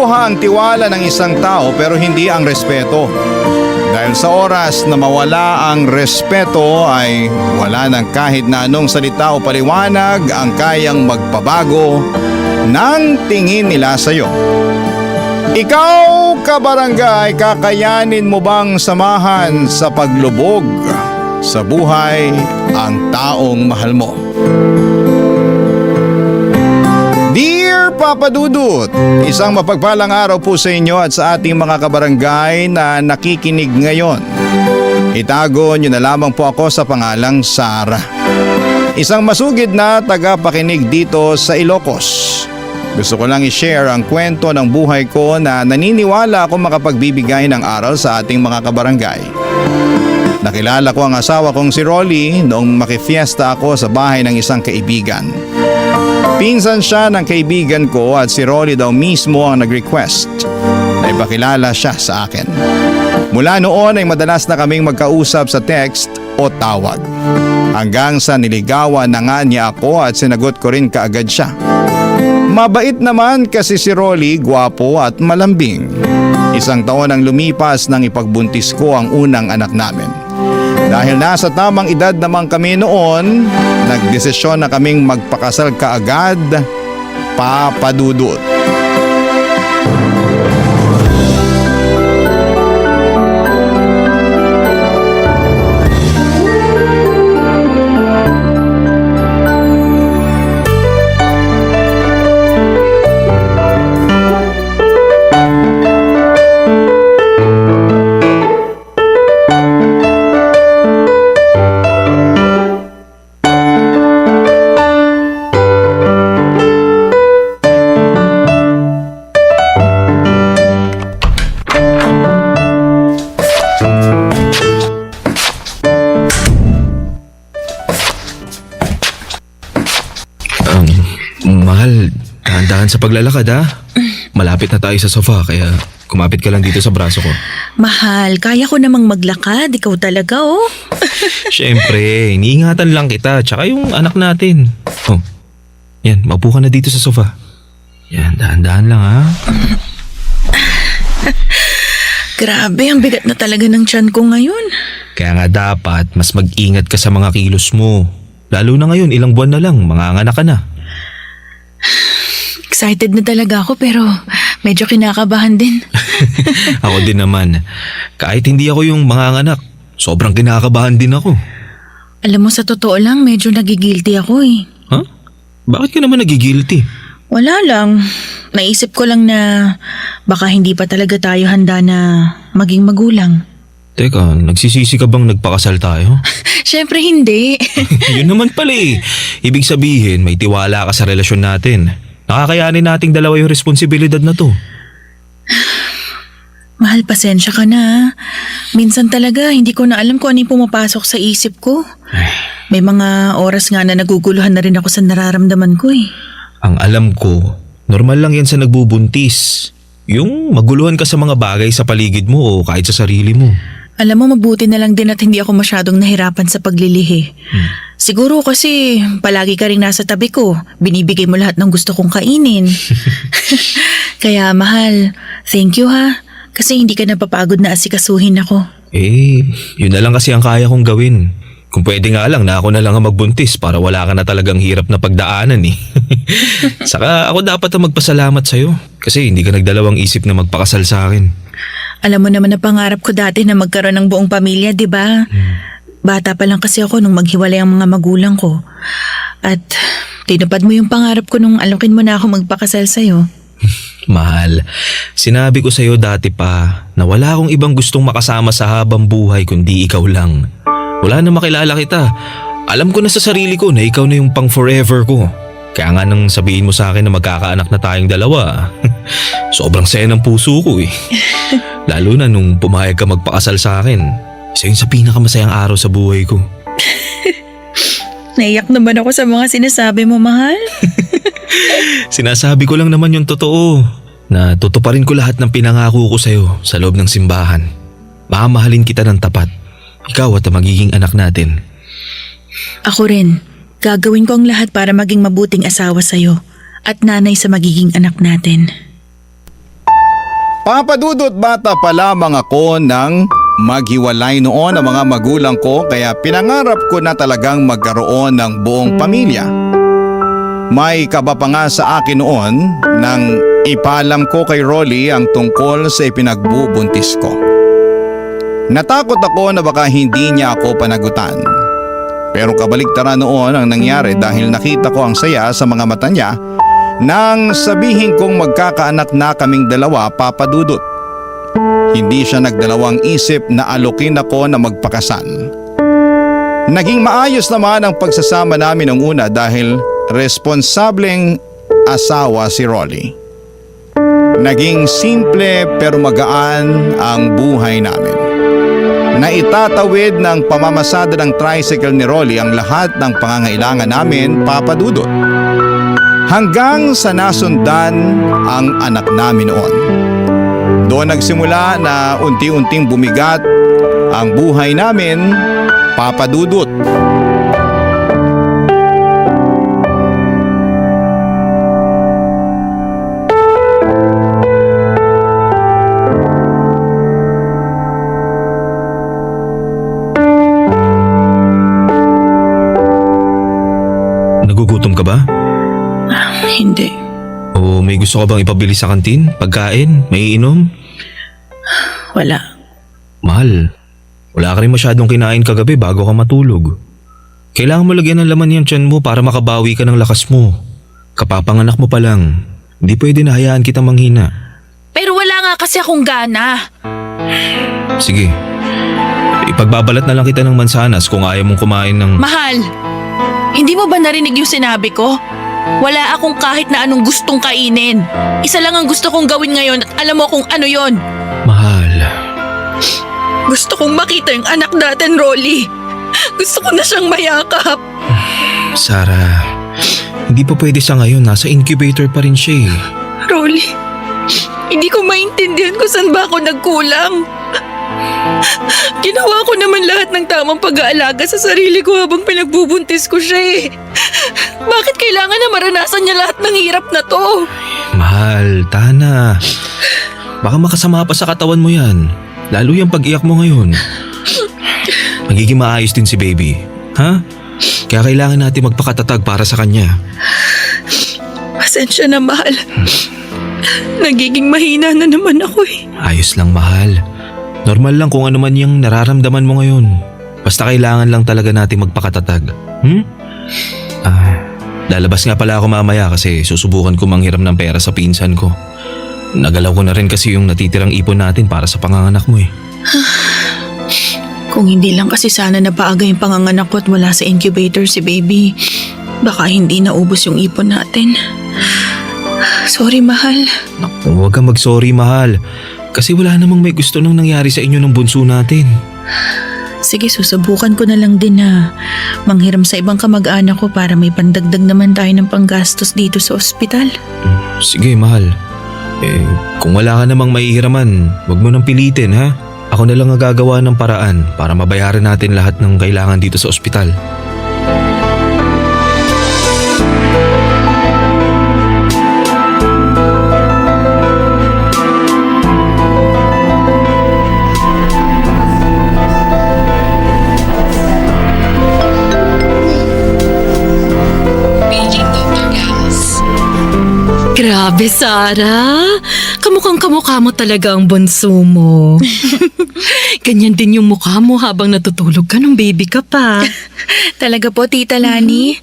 makuha ang tiwala ng isang tao pero hindi ang respeto. Dahil sa oras na mawala ang respeto ay wala ng kahit na anong salita o paliwanag ang kayang magpabago ng tingin nila sa iyo. Ikaw, kabarangay, kakayanin mo bang samahan sa paglubog sa buhay ang taong mahal mo? Dear Papa Dudut, isang mapagpalang araw po sa inyo at sa ating mga kabarangay na nakikinig ngayon. Itago niyo na lamang po ako sa pangalang Sara. Isang masugid na tagapakinig dito sa Ilocos. Gusto ko lang i-share ang kwento ng buhay ko na naniniwala ako makapagbibigay ng aral sa ating mga kabarangay. Nakilala ko ang asawa kong si Rolly noong makifiesta ako sa bahay ng isang kaibigan. Pinsan siya ng kaibigan ko at si Rolly daw mismo ang nag-request na ipakilala siya sa akin. Mula noon ay madalas na kaming magkausap sa text o tawag. Hanggang sa niligawan na nga niya ako at sinagot ko rin kaagad siya. Mabait naman kasi si Rolly, gwapo at malambing. Isang taon ang lumipas nang ipagbuntis ko ang unang anak namin. Dahil nasa tamang edad naman kami noon, nagdesisyon na kaming magpakasal kaagad, Papa Dudut. Mahal, dahan-dahan sa paglalakad ha. Malapit na tayo sa sofa kaya kumapit ka lang dito sa braso ko. Mahal, kaya ko namang maglakad. Ikaw talaga oh. Siyempre, iniingatan lang kita tsaka yung anak natin. Oh, yan, maupo ka na dito sa sofa. Yan, dahan-dahan lang ha. Grabe, ang bigat na talaga ng tiyan ko ngayon. Kaya nga dapat mas mag-ingat ka sa mga kilos mo. Lalo na ngayon, ilang buwan na lang, manganganak ka na. Excited na talaga ako pero medyo kinakabahan din. Ako din naman. Kahit hindi ako yung manganganak, sobrang kinakabahan din ako. Alam mo, sa totoo lang, medyo nagigilty ako eh. Ha? Bakit ka naman nagigilty? Wala lang. Naisip ko lang na baka hindi pa talaga tayo handa na maging magulang. Teka, nagsisisi ka bang nagpakasal tayo? Syempre hindi. Yun naman pala eh. Ibig sabihin, may tiwala ka sa relasyon natin. Nakakayanin nating dalawa yung responsibilidad na to. Mahal, pasensya ka na. Minsan talaga, hindi ko na alam kung ano yung pumapasok sa isip ko. May mga oras nga na naguguluhan na rin ako sa nararamdaman ko eh. Ang alam ko, normal lang yan sa nagbubuntis. Yung maguluhan ka sa mga bagay sa paligid mo o kahit sa sarili mo. Alam mo, mabuti na lang din at hindi ako masyadong nahirapan sa paglilihi. Siguro kasi palagi ka rin nasa tabi ko. Binibigay mo lahat ng gusto kong kainin. Kaya mahal, thank you ha. Kasi hindi ka napapagod na asikasuhin ako. Yun na lang kasi ang kaya kong gawin. Kung pwede nga lang na ako na lang ang magbuntis para wala ka na talagang hirap na pagdaanan eh. Saka ako dapat ang magpasalamat sa'yo. Kasi hindi ka nagdalawang isip na magpakasal sa akin. Alam mo naman na pangarap ko dati na magkaroon ng buong pamilya, di ba? Bata pa lang kasi ako nung maghiwalay ang mga magulang ko. At tinupad mo yung pangarap ko nung alokin mo na ako magpakasal sa'yo. Mahal, sinabi ko sa'yo dati pa na wala akong ibang gustong makasama sa habang buhay kundi ikaw lang. Wala na makilala kita. Alam ko na sa sarili ko na ikaw na yung pang forever ko. Kaya nga nang sabihin mo sa akin na magkakaanak na tayong dalawa, sobrang saya ng puso ko eh. Lalo na nung pumayag ka magpakasal sa akin. Isa yun sa pinakamasayang araw sa buhay ko. Naiyak naman ako sa mga sinasabi mo, mahal. Sinasabi ko lang naman yung totoo. Na tutuparin ko lahat ng pinangako ko sa'yo sa loob ng simbahan. Mamahalin kita ng tapat. Ikaw at ang magiging anak natin. Ako rin. Gagawin ko ang lahat para maging mabuting asawa sa'yo at nanay sa magiging anak natin. Papa Dudut, bata pa lamang ako nang maghiwalay noon ang mga magulang ko kaya pinangarap ko na talagang magkaroon ng buong pamilya. May kaba pa nga sa akin noon nang ipalam ko kay Rolly ang tungkol sa ipinagbubuntis ko. Natakot ako na baka hindi niya ako panagutan. Pero kabaligtaran noon ang nangyari dahil nakita ko ang saya sa mga mata niya nang sabihin kong magkakaanak na kaming dalawa, Papa Dudut. Hindi siya nagdalawang isip na alokin ako na magpakasal. Naging maayos naman ang pagsasama namin ng una dahil responsableng asawa si Rolly. Naging simple pero magaan ang buhay namin. Naitatawid ng pamamasada ng tricycle ni Rolly ang lahat ng pangangailangan namin, Papa Dudut. Hanggang sa nasundan ang anak namin noon. Doon nagsimula na unti-unting bumigat ang buhay namin, Papa Dudut. Nagugutom ka ba? Hindi. O may gusto ka bang ipabili sa kantin? Pagkain? May iinom? Wala. Mahal, wala ka rin masyadong kinain kagabi bago ka matulog. Kailangan mo lagyan ng laman yung tiyan mo para makabawi ka ng lakas mo. Kapapanganak mo pa lang. Hindi pwede na hayaan kitang manghina. Pero wala nga kasi akong gana. Sige, ipagbabalat na lang kita ng mansanas kung ayaw mong kumain ng… Mahal, hindi mo ba narinig yung sinabi ko? Wala akong kahit na anong gustong kainin. Isa lang ang gusto kong gawin ngayon at alam mo kung ano yon. Mahal, Gusto kong makita yung anak natin, Rolly. Gusto ko na siyang mayakap. Sarah, hindi pa pwede sa ngayon. Nasa incubator pa rin siya eh. Rolly, hindi ko maintindihan kung saan ba ako nagkulang. Ginawa ko naman lahat ng tamang pag-aalaga sa sarili ko habang pinagbubuntis ko siya eh. Bakit kailangan na maranasan niya lahat ng hirap na to? Mahal, Tana. Baka makasama pa sa katawan mo yan. Lalo yung pag-iyak mo ngayon. Magiging maayos din si baby. Ha? Kaya kailangan natin magpakatatag para sa kanya. Pasensya na, mahal. Nagiging mahina na naman ako eh. Ayos lang, mahal. Normal lang kung ano man yung nararamdaman mo ngayon. Basta kailangan lang talaga natin magpakatatag. Lalabas nga pala ako mamaya kasi susubukan ko manghiram ng pera sa pinsan ko. Nagalaw ko na rin kasi yung natitirang ipon natin para sa panganganak mo eh. Kung hindi lang kasi sana napaaga yung panganganak ko at wala sa incubator si baby, baka hindi naubos yung ipon natin. Sorry, mahal. Naku, huwag kang mag-sorry, mahal. Kasi wala namang may gusto nang nangyari sa inyo ng bunso natin. Sige, susubukan ko na lang din na manghiram sa ibang kamag-anak ko para may pandagdag naman tayo ng panggastos dito sa ospital. Sige, mahal. Kung wala ka namang maihiraman, huwag mo nang pilitin, ha? Ako na lang ang gagawa ng paraan para mabayaran natin lahat ng kailangan dito sa ospital. Grabe, Sarah. Kamukhang-kamukha mo talaga ang bunso mo. Ganyan din yung mukha mo habang natutulog ka nung baby ka pa. Talaga po, Tita Lani.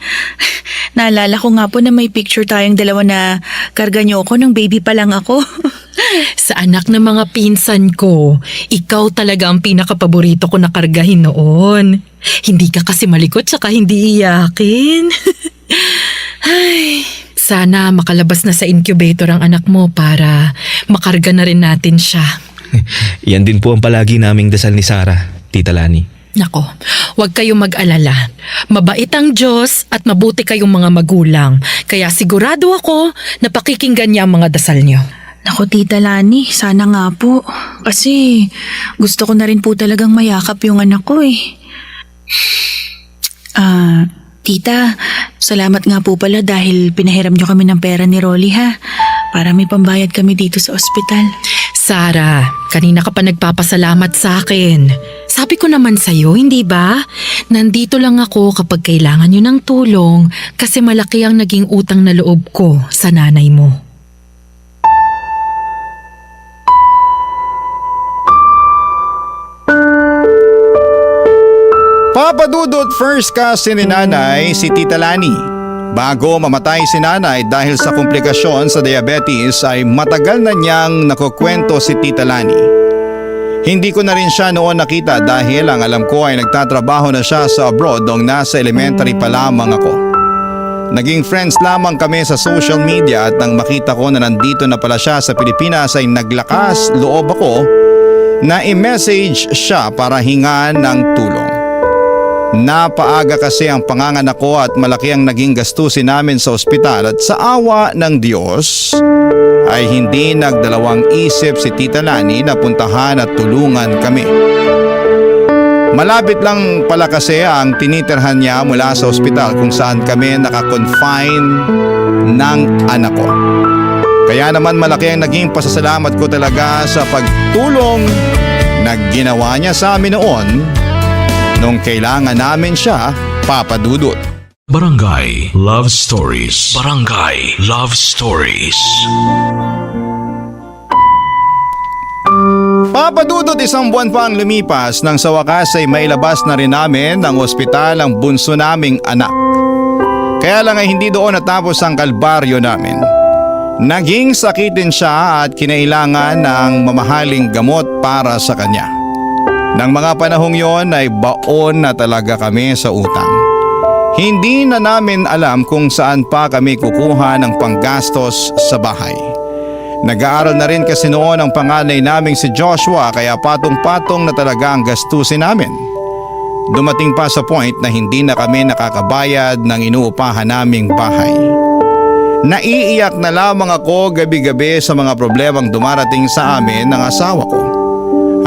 Naalala ko nga po na may picture tayong dalawa na karga niyo ako nung baby pa lang ako. Sa anak ng mga pinsan ko, ikaw talaga ang pinakapaborito ko na kargahin noon. Hindi ka kasi malikot saka hindi iyakin. Ay, sana makalabas na sa incubator ang anak mo para makarga na rin natin siya. Yan din po ang palagi naming dasal ni Sarah, Tita Lani. Nako, huwag kayong mag-alala. Mabait ang Diyos at mabuti kayong mga magulang. Kaya sigurado ako na pakikinggan niya ang mga dasal niyo. Naku, Tita Lani, sana nga po. Kasi gusto ko na rin po talagang mayakap yung anak ko eh. Tita, salamat nga po pala dahil pinahiram niyo kami ng pera ni Rolly ha. Para may pambayad kami dito sa ospital. Sarah, kanina ka pa nagpapasalamat sa akin. Sabi ko naman sa'yo, hindi ba? Nandito lang ako kapag kailangan nyo ng tulong kasi malaki ang naging utang na loob ko sa nanay mo. Papa Dudut, first cousin ni nanay si Tita Lani. Bago mamatay si nanay dahil sa komplikasyon sa diabetes ay matagal na niyang nakukwento si Tita Lani. Hindi ko na rin siya noon nakita dahil ang alam ko ay nagtatrabaho na siya sa abroad noong nasa elementary pa lamang ako. Naging friends lamang kami sa social media at nang makita ko na nandito na pala siya sa Pilipinas ay naglakas loob ako na i-message siya para hingan ng tulong. Napaaga kasi ang panganganak ko at malaki ang naging gastusin namin sa ospital at sa awa ng Diyos ay hindi nagdalawang isip si Tita Lani na puntahan at tulungan kami. Malapit lang pala kasi ang tinitirhan niya mula sa ospital kung saan kami nakakonfine ng anak ko. Kaya naman malaki ang naging pasasalamat ko talaga sa pagtulong na ginawa niya sa amin noon nung kailangan namin siya, Papa Dudut. Barangay Love Stories. Barangay Love Stories. Papa Dudut, isang buwan pa ang lumipas nang sa wakas ay mailabas na rin namin ng ospital ang bunso naming anak. Kaya lang ay hindi doon natapos ang kalbaryo namin. Naging sakitin siya at kinailangan ng mamahaling gamot para sa kanya. Nang mga panahong yon ay baon na talaga kami sa utang. Hindi na namin alam kung saan pa kami kukuha ng panggastos sa bahay. Nag-aaral na rin kasi noon ang panganay naming si Joshua kaya patong-patong na talaga ang gastusin namin. Dumating pa sa point na hindi na kami nakakabayad ng inuupahan naming bahay. Naiiyak na lamang ako gabi-gabi sa mga problemang dumarating sa amin ng asawa ko.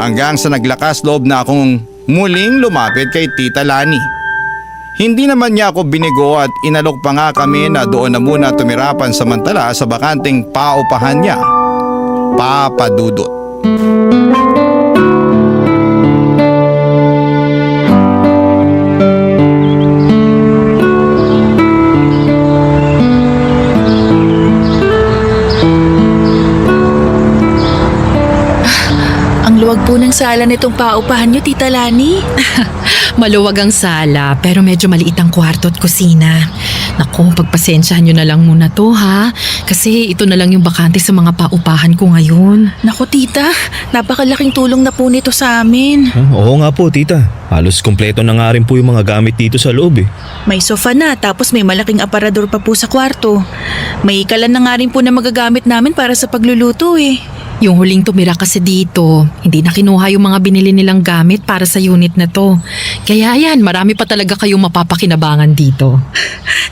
Hanggang sa naglakas loob na akong muling lumapit kay Tita Lani. Hindi naman niya ako binigo at inalok pa nga kami na doon na muna tumirapan samantala sa bakanting paupahan niya, Papa Dudut. Luwag po ng sala nitong paupahan niyo, Tita Lani. Maluwag ang sala pero medyo maliit ang kwarto at kusina. Naku, pagpasensyahan nyo na lang muna to ha. Kasi ito na lang yung bakante sa mga paupahan ko ngayon. Naku, Tita, napakalaking tulong na po nito sa amin. Oo nga po, tita. Halos kumpleto na nga rin po yung mga gamit dito sa loob eh. May sofa na tapos may malaking aparador pa po sa kwarto. May kalan na nga rin po na magagamit namin para sa pagluluto eh. Yung huling tumira kasi dito, hindi na kinuha yung mga binili nilang gamit para sa unit na to. Kaya yan, marami pa talaga kayong mapapakinabangan dito.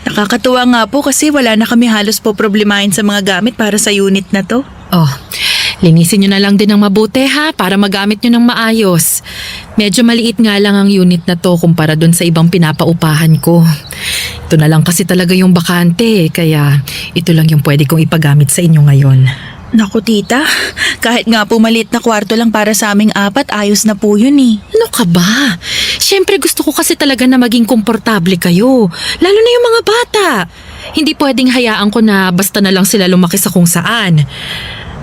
Nakakatuwa nga po kasi wala na kami halos po problemahin sa mga gamit para sa unit na to. Oh, linisin nyo na lang din ng mabuti ha para magamit nyo ng maayos. Medyo maliit nga lang ang unit na to kumpara dun sa ibang pinapaupahan ko. Ito na lang kasi talaga yung bakante kaya ito lang yung pwede kong ipagamit sa inyo ngayon. Naku, Tita, kahit nga po maliit na kwarto lang para sa aming apat, ayos na po yun eh. Ano ka ba? Siyempre gusto ko kasi talaga na maging komportable kayo. Lalo na yung mga bata. Hindi pwedeng hayaan ko na basta na lang sila lumaki sa kung saan.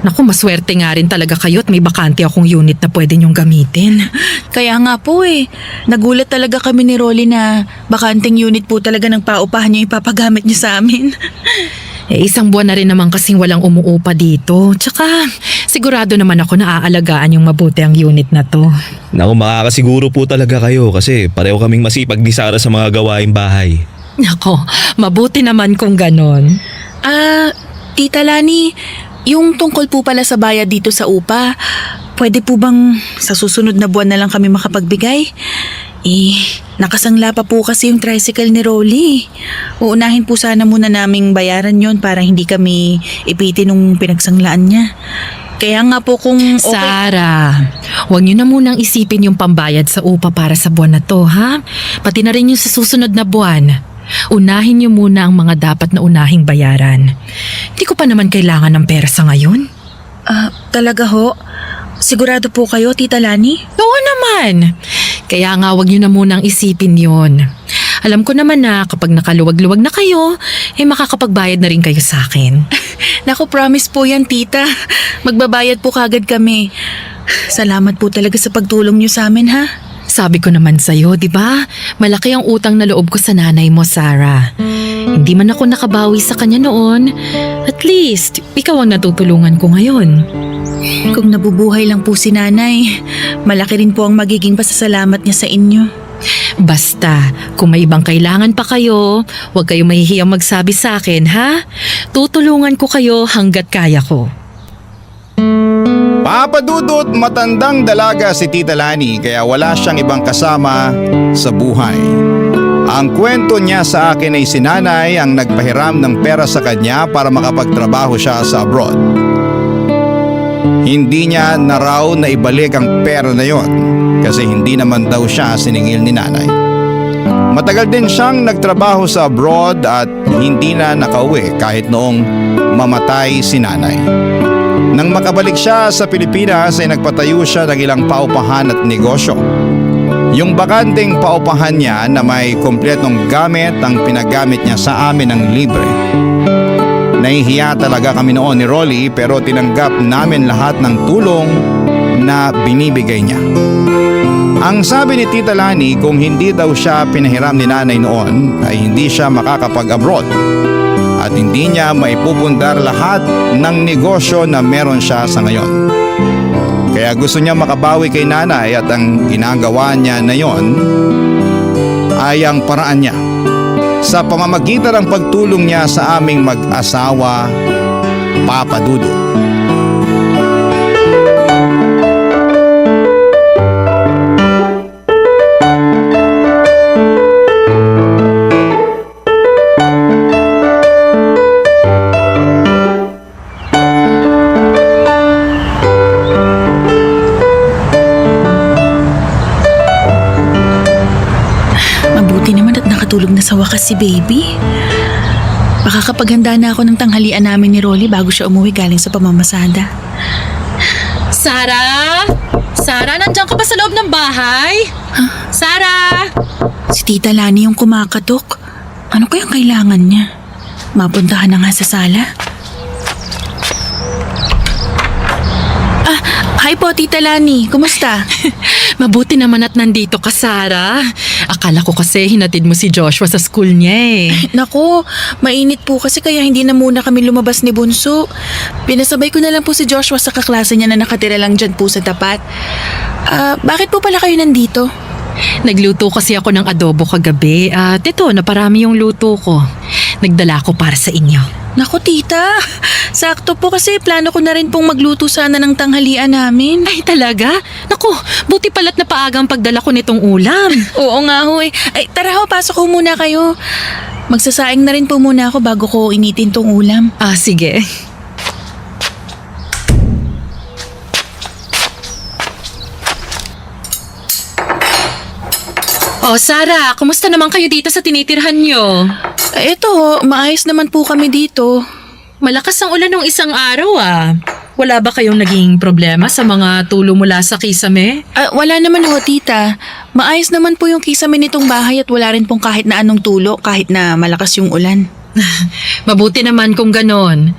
Naku, maswerte nga rin talaga kayo at may bakante akong unit na pwede niyong gamitin. Kaya nga po eh, nagulat talaga kami ni Rolly na bakanting unit po talaga ng paupahan niyo ipapagamit niyo sa amin. Isang buwan na rin naman kasing walang umuupa dito. Tsaka sigurado naman ako na aalagaan yung mabuti ang unit na to. Naku, makakasiguro po talaga kayo kasi pareho kaming masipag ni Sarah sa mga gawaing bahay. Nako, mabuti naman kung ganon. Tita Lani, yung tungkol po pala sa bayad dito sa upa, pwede po bang sa susunod na buwan na lang kami makapagbigay? Nakasangla pa po kasi yung tricycle ni Rolly. Uunahin po sana muna naming bayaran yon para hindi kami ipitin nung pinagsanglaan niya. Kaya nga po kung okay... Sarah, huwag niyo na munang isipin yung pambayad sa upa para sa buwan na to, ha? Pati na rin yung sa susunod na buwan. Unahin niyo muna ang mga dapat na unahing bayaran. Hindi ko pa naman kailangan ng pera sa ngayon. Talaga ho? Sigurado po kayo, Tita Lani? Oo naman. Kaya nga wag niyo na munang isipin yon. Alam ko naman na kapag nakaluwag-luwag na kayo, makakapagbayad na rin kayo sa akin. Naku, promise po yan, Tita. Magbabayad po kagad kami. Salamat po talaga sa pagtulong niyo sa amin, ha? Sabi ko naman sa'yo, di ba? Malaki ang utang na loob ko sa nanay mo, Sarah. Hindi man ako nakabawi sa kanya noon. At least, ikaw ang natutulungan ko ngayon. Kung nabubuhay lang po si nanay, malaki rin po ang magiging pasasalamat niya sa inyo. Basta, kung may ibang kailangan pa kayo, huwag kayong mahihiyang magsabi sa akin, ha? Tutulungan ko kayo hanggat kaya ko. Papa Dudut, matandang dalaga si Tita Lani kaya wala siyang ibang kasama sa buhay. Ang kwento niya sa akin ay si nanay ang nagpahiram ng pera sa kanya para makapagtrabaho siya sa abroad. Hindi niya na raw na ibalik ang pera na yon kasi hindi naman daw siya siningil ni nanay. Matagal din siyang nagtrabaho sa abroad at hindi na nakauwi kahit noong mamatay si nanay. Nang makabalik siya sa Pilipinas ay nagpatayo siya ng ilang paupahan at negosyo. Yung bakanteng paupahan niya na may kumpletong gamit ang pinagamit niya sa amin ng libre. Nahihiya talaga kami noon ni Rolly pero tinanggap namin lahat ng tulong na binibigay niya. Ang sabi ni Tita Lani kung hindi daw siya pinahiram ni nanay noon ay hindi siya makakapag-abroad. At hindi niya maipupundar lahat ng negosyo na meron siya sa ngayon. Kaya gusto niya makabawi kay nanay at ang ginagawa niya na yon ay ang paraan niya sa pamamagitan ng pagtulong niya sa aming mag-asawa, Papa Dudut. Tulog na sa wakas si baby. Makakapaghanda na ako ng tanghalian namin ni Rolly bago siya umuwi galing sa pamamasada. Sarah? Sarah, nandiyan ka ba sa loob ng bahay? Huh? Sarah? Si Tita Lani yung kumakatok. Ano kayang kailangan niya? Mapuntahan na nga sa sala. Hi po, Tita Lani. Kumusta? Mabuti naman at nandito ka, Sarah. Akala ko kasi hinatid mo si Joshua sa school niya eh. Naku, mainit po kasi kaya hindi na muna kami lumabas ni Bunso. Pinasabay ko na lang po si Joshua sa kaklase niya na nakatira lang dyan po sa tapat. Bakit po pala kayo nandito? Nagluto kasi ako ng adobo kagabi at ito, naparami yung luto ko. Nagdala ko para sa inyo. Naku, tita. Sakto po kasi plano ko na rin pong magluto sana ng tanghalian namin. Ay, talaga? Naku, buti pala't napaagang pagdala ko nitong ulam. Oo nga ho eh. Ay, tara ho, pasok ho muna kayo. Magsasaing na rin po muna ako bago ko initin tong ulam. Sige. Oh, Sarah, kumusta naman kayo dito sa tinitirhan nyo? Eto ho, maayos naman po kami dito. Malakas ang ulan ng isang araw ah. Wala ba kayong naging problema sa mga tulo mula sa kisame? Wala naman ho, tita. Maayos naman po yung kisame nitong bahay at wala rin pong kahit na anong tulo kahit na malakas yung ulan. Mabuti naman kung ganon.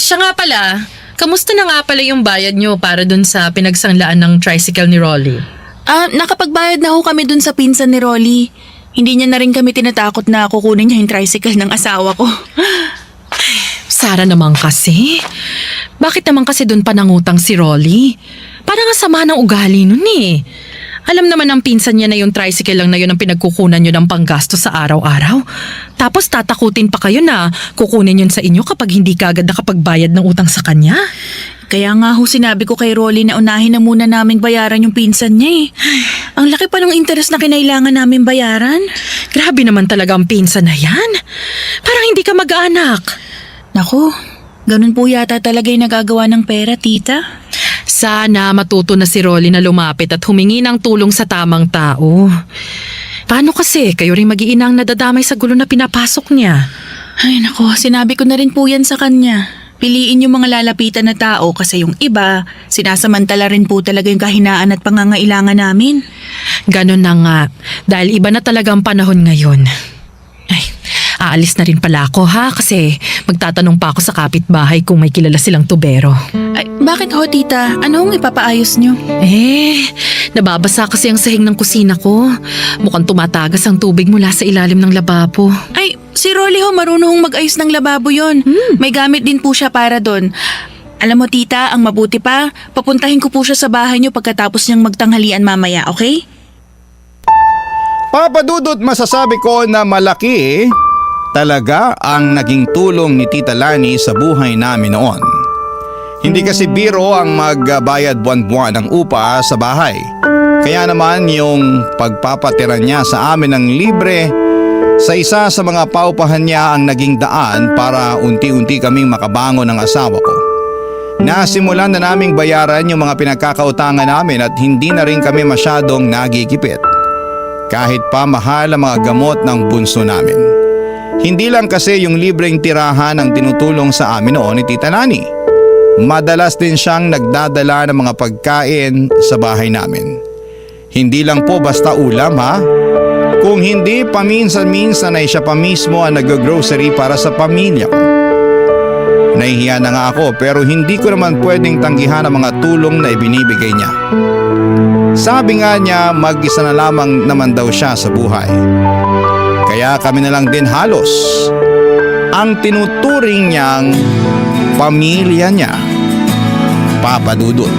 Siya nga pala, kamusta na nga pala yung bayad nyo para dun sa pinagsanglaan ng tricycle ni Rolly? Nakapagbayad na ho kami dun sa pinsan ni Rolly. Hindi niya na rin kami tinatakot na kukunin niya yung tricycle ng asawa ko. Sarah naman kasi. Bakit naman kasi dun pa nangutang si Rolly? Parang ang sama ng ugali nun eh. Alam naman ng pinsan niya na yung tricycle lang na yun ang pinagkukunan nyo ng panggasto sa araw-araw. Tapos tatakutin pa kayo na kukunin yun sa inyo kapag hindi ka agad nakapagbayad ng utang sa kanya. Kaya nga ho sinabi ko kay Rolly na unahin na muna naming bayaran yung pinsan niya eh. Ang laki pa ng interes na kinailangan namin bayaran. Grabe naman talaga ang pinsan na yan. Parang hindi ka mag-anak. Naku, ganun po yata talaga yung nagagawa ng pera, tita. Sana matuto na si Rolly na lumapit at humingi ng tulong sa tamang tao. Paano kasi kayo rin mag-iinang nadadamay sa gulo na pinapasok niya? Ay naku, sinabi ko na rin po yan sa kanya. piliin yung mga lalapitan na tao kasi yung iba, sinasamantala rin po talaga yung kahinaan at pangangailangan namin. Ganon na nga. Dahil iba na talaga ang panahon ngayon. Ay, aalis na rin pala ako ha kasi magtatanong pa ako sa kapitbahay kung may kilala silang tubero. Ay, bakit ho, tita? Anong ipapaayos nyo? Nababasa kasi ang sahig ng kusina ko. Mukhang tumatagas ang tubig mula sa ilalim ng lababo. Ay, si Rolly ho, marunong mag-ayos ng lababo yon. May gamit din po siya para doon. Alam mo, tita, ang mabuti pa, papuntahin ko po siya sa bahay nyo pagkatapos niyang magtanghalian mamaya, okay? Papa Dudut, masasabi ko na malaki talaga ang naging tulong ni Tita Lani sa buhay namin noon. Hindi kasi biro ang magbayad buwan-buwan ng upa sa bahay. Kaya naman yung pagpapatira niya sa amin ng libre sa isa sa mga paupahan niya ang naging daan para unti-unti kaming makabangon ng asawa ko. Nasimulan na naming bayaran yung mga pinagkakautangan namin at hindi na rin kami masyadong nagigipit. Kahit pa mahal ang mga gamot ng bunso namin. Hindi lang kasi yung libreng tirahan ang tinutulong sa amin noon ni Tita Lani. Madalas din siyang nagdadala ng mga pagkain sa bahay namin. Hindi lang po basta ulam ha. Kung hindi, paminsan-minsan ay siya pa mismo ang nag-grocery para sa pamilya ko. Nahihiya na nga ako pero hindi ko naman pwedeng tanggihan ang mga tulong na ibinibigay niya. Sabi nga niya mag-isa na lamang naman daw siya sa buhay. Kaya kami na lang din halos ang tinuturing niyang pamilya niya. Papa Dudut.